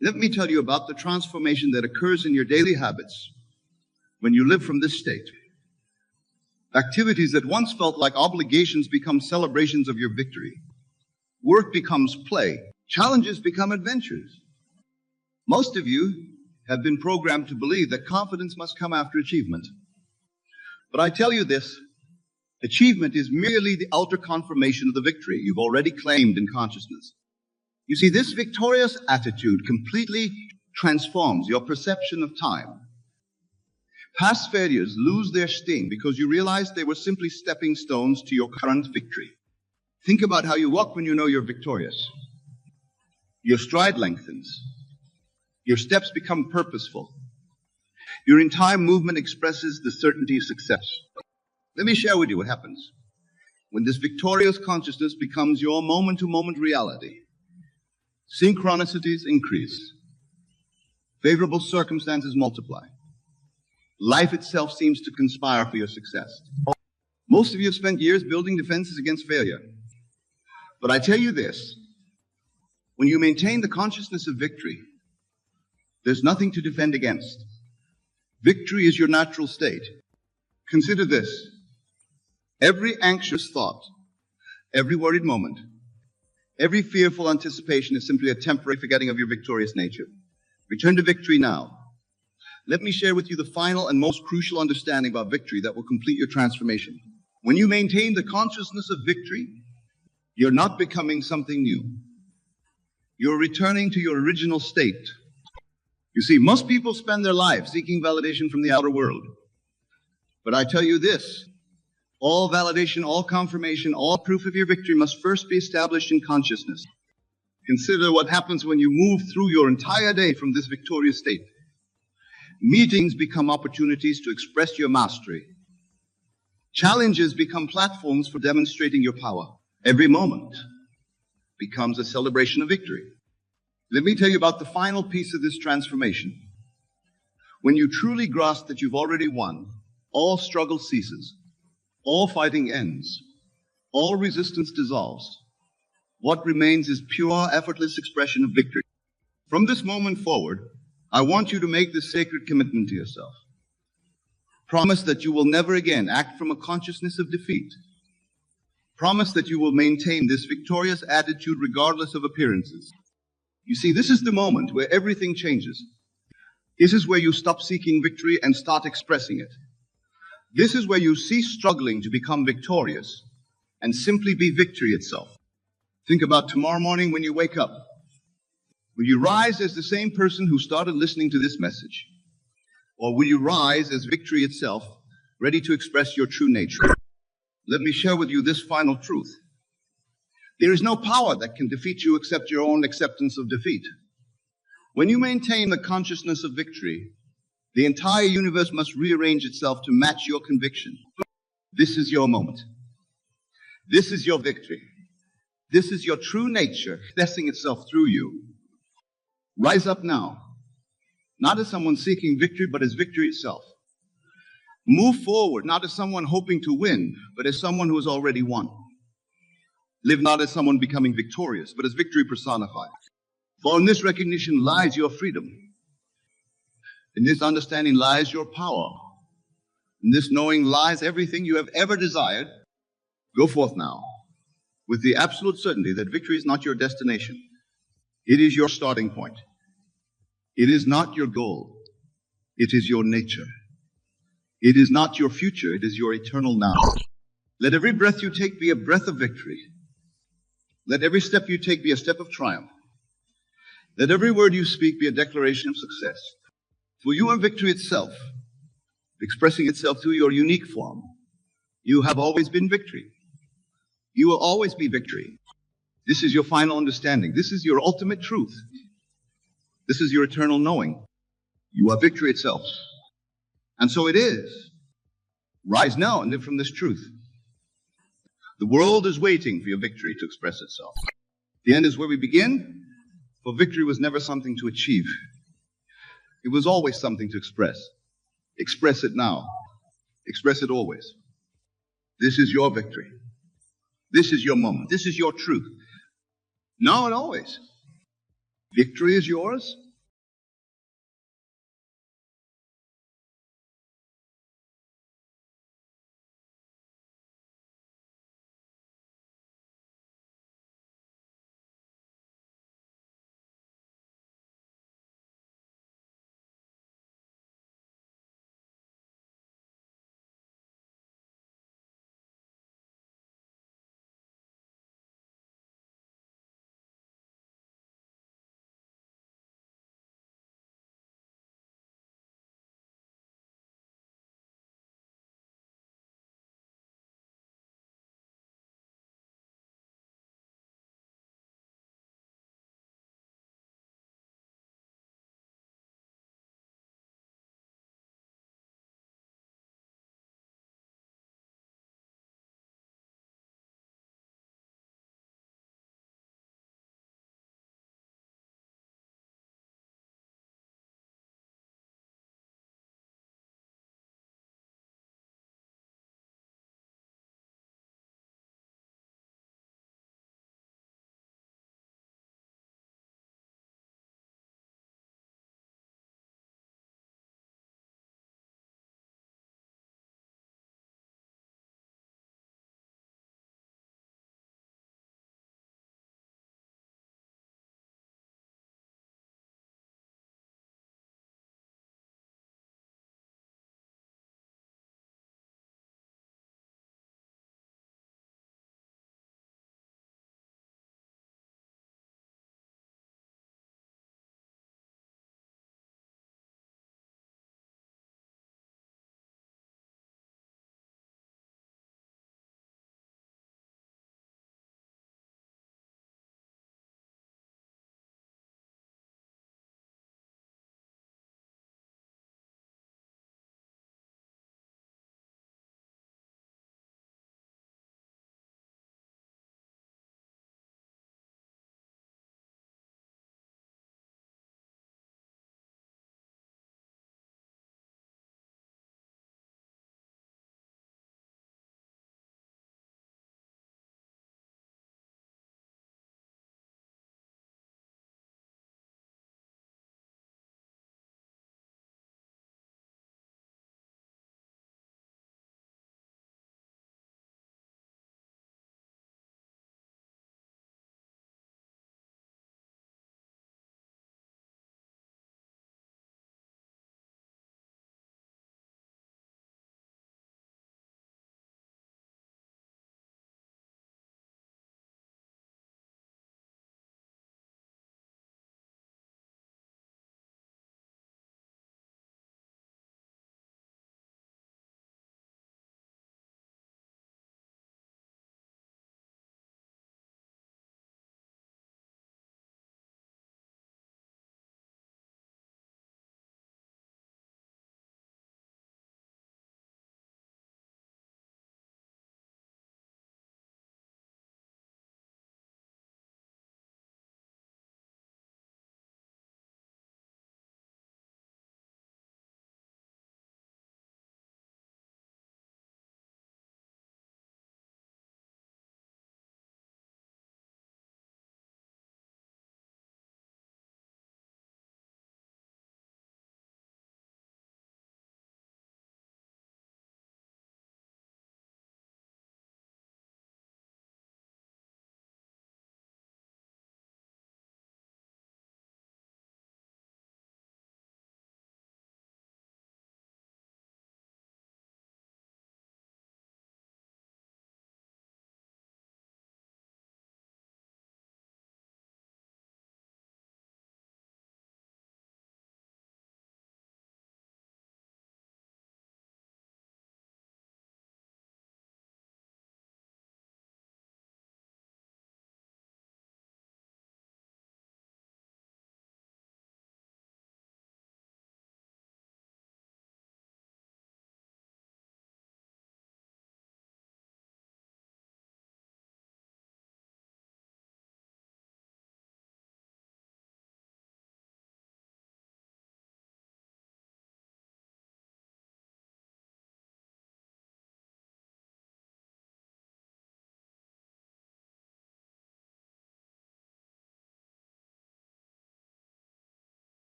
Let me tell you about the transformation that occurs in your daily habits when you live from this state. Activities that once felt like obligations become celebrations of your victory. Work becomes play. Challenges become adventures. Most of you have been programmed to believe that confidence must come after achievement. But I tell you this, achievement is merely the outer confirmation of the victory you've already claimed in consciousness. You see, this victorious attitude completely transforms your perception of time. Past failures lose their sting because you realize they were simply stepping stones to your current victory. Think about how you walk when you know you're victorious. Your stride lengthens. Your steps become purposeful. Your entire movement expresses the certainty of success. Let me share with you what happens when this victorious consciousness becomes your moment-to-moment reality. Synchronicities increase. Favorable circumstances multiply. Life itself seems to conspire for your success. Most of you have spent years building defenses against failure. But I tell you this, when you maintain the consciousness of victory, there's nothing to defend against. Victory is your natural state. Consider this. Every anxious thought, every worried moment, every fearful anticipation is simply a temporary forgetting of your victorious nature. Return to victory now. Let me share with you the final and most crucial understanding about victory that will complete your transformation. When you maintain the consciousness of victory, you're not becoming something new. You're returning to your original state. You see, most people spend their lives seeking validation from the outer world. But I tell you this, all validation, all confirmation, all proof of your victory must first be established in consciousness. Consider what happens when you move through your entire day from this victorious state. Meetings become opportunities to express your mastery. Challenges become platforms for demonstrating your power. Every moment becomes a celebration of victory. Let me tell you about the final piece of this transformation. When you truly grasp that you've already won, all struggle ceases, all fighting ends, all resistance dissolves. What remains is pure, effortless expression of victory. From this moment forward, I want you to make this sacred commitment to yourself. Promise that you will never again act from a consciousness of defeat. Promise that you will maintain this victorious attitude regardless of appearances. You see, this is the moment where everything changes. This is where you stop seeking victory and start expressing it. This is where you cease struggling to become victorious and simply be victory itself. Think about tomorrow morning when you wake up. Will you rise as the same person who started listening to this message? Or will you rise as victory itself, ready to express your true nature? Let me share with you this final truth. There is no power that can defeat you except your own acceptance of defeat. When you maintain the consciousness of victory, the entire universe must rearrange itself to match your conviction. This is your moment. This is your victory. This is your true nature expressing itself through you. Rise up now, not as someone seeking victory, but as victory itself. Move forward, not as someone hoping to win, but as someone who has already won. Live not as someone becoming victorious, but as victory personified. For in this recognition lies your freedom. In this understanding lies your power. In this knowing lies everything you have ever desired. Go forth now, with the absolute certainty that victory is not your destination. It is your starting point. It is not your goal. It is your nature. It is not your future. It is your eternal now. Let every breath you take be a breath of victory. Let every step you take be a step of triumph. Let every word you speak be a declaration of success. For you are victory itself, expressing itself through your unique form. You have always been victory. You will always be victory. This is your final understanding. This is your ultimate truth. This is your eternal knowing. You are victory itself. And so it is. Rise now and live from this truth. The world is waiting for your victory to express itself. The end is where we begin, for victory was never something to achieve. It was always something to express. Express it now. Express it always. This is your victory. This is your moment. This is your truth. Now and always. Victory is yours.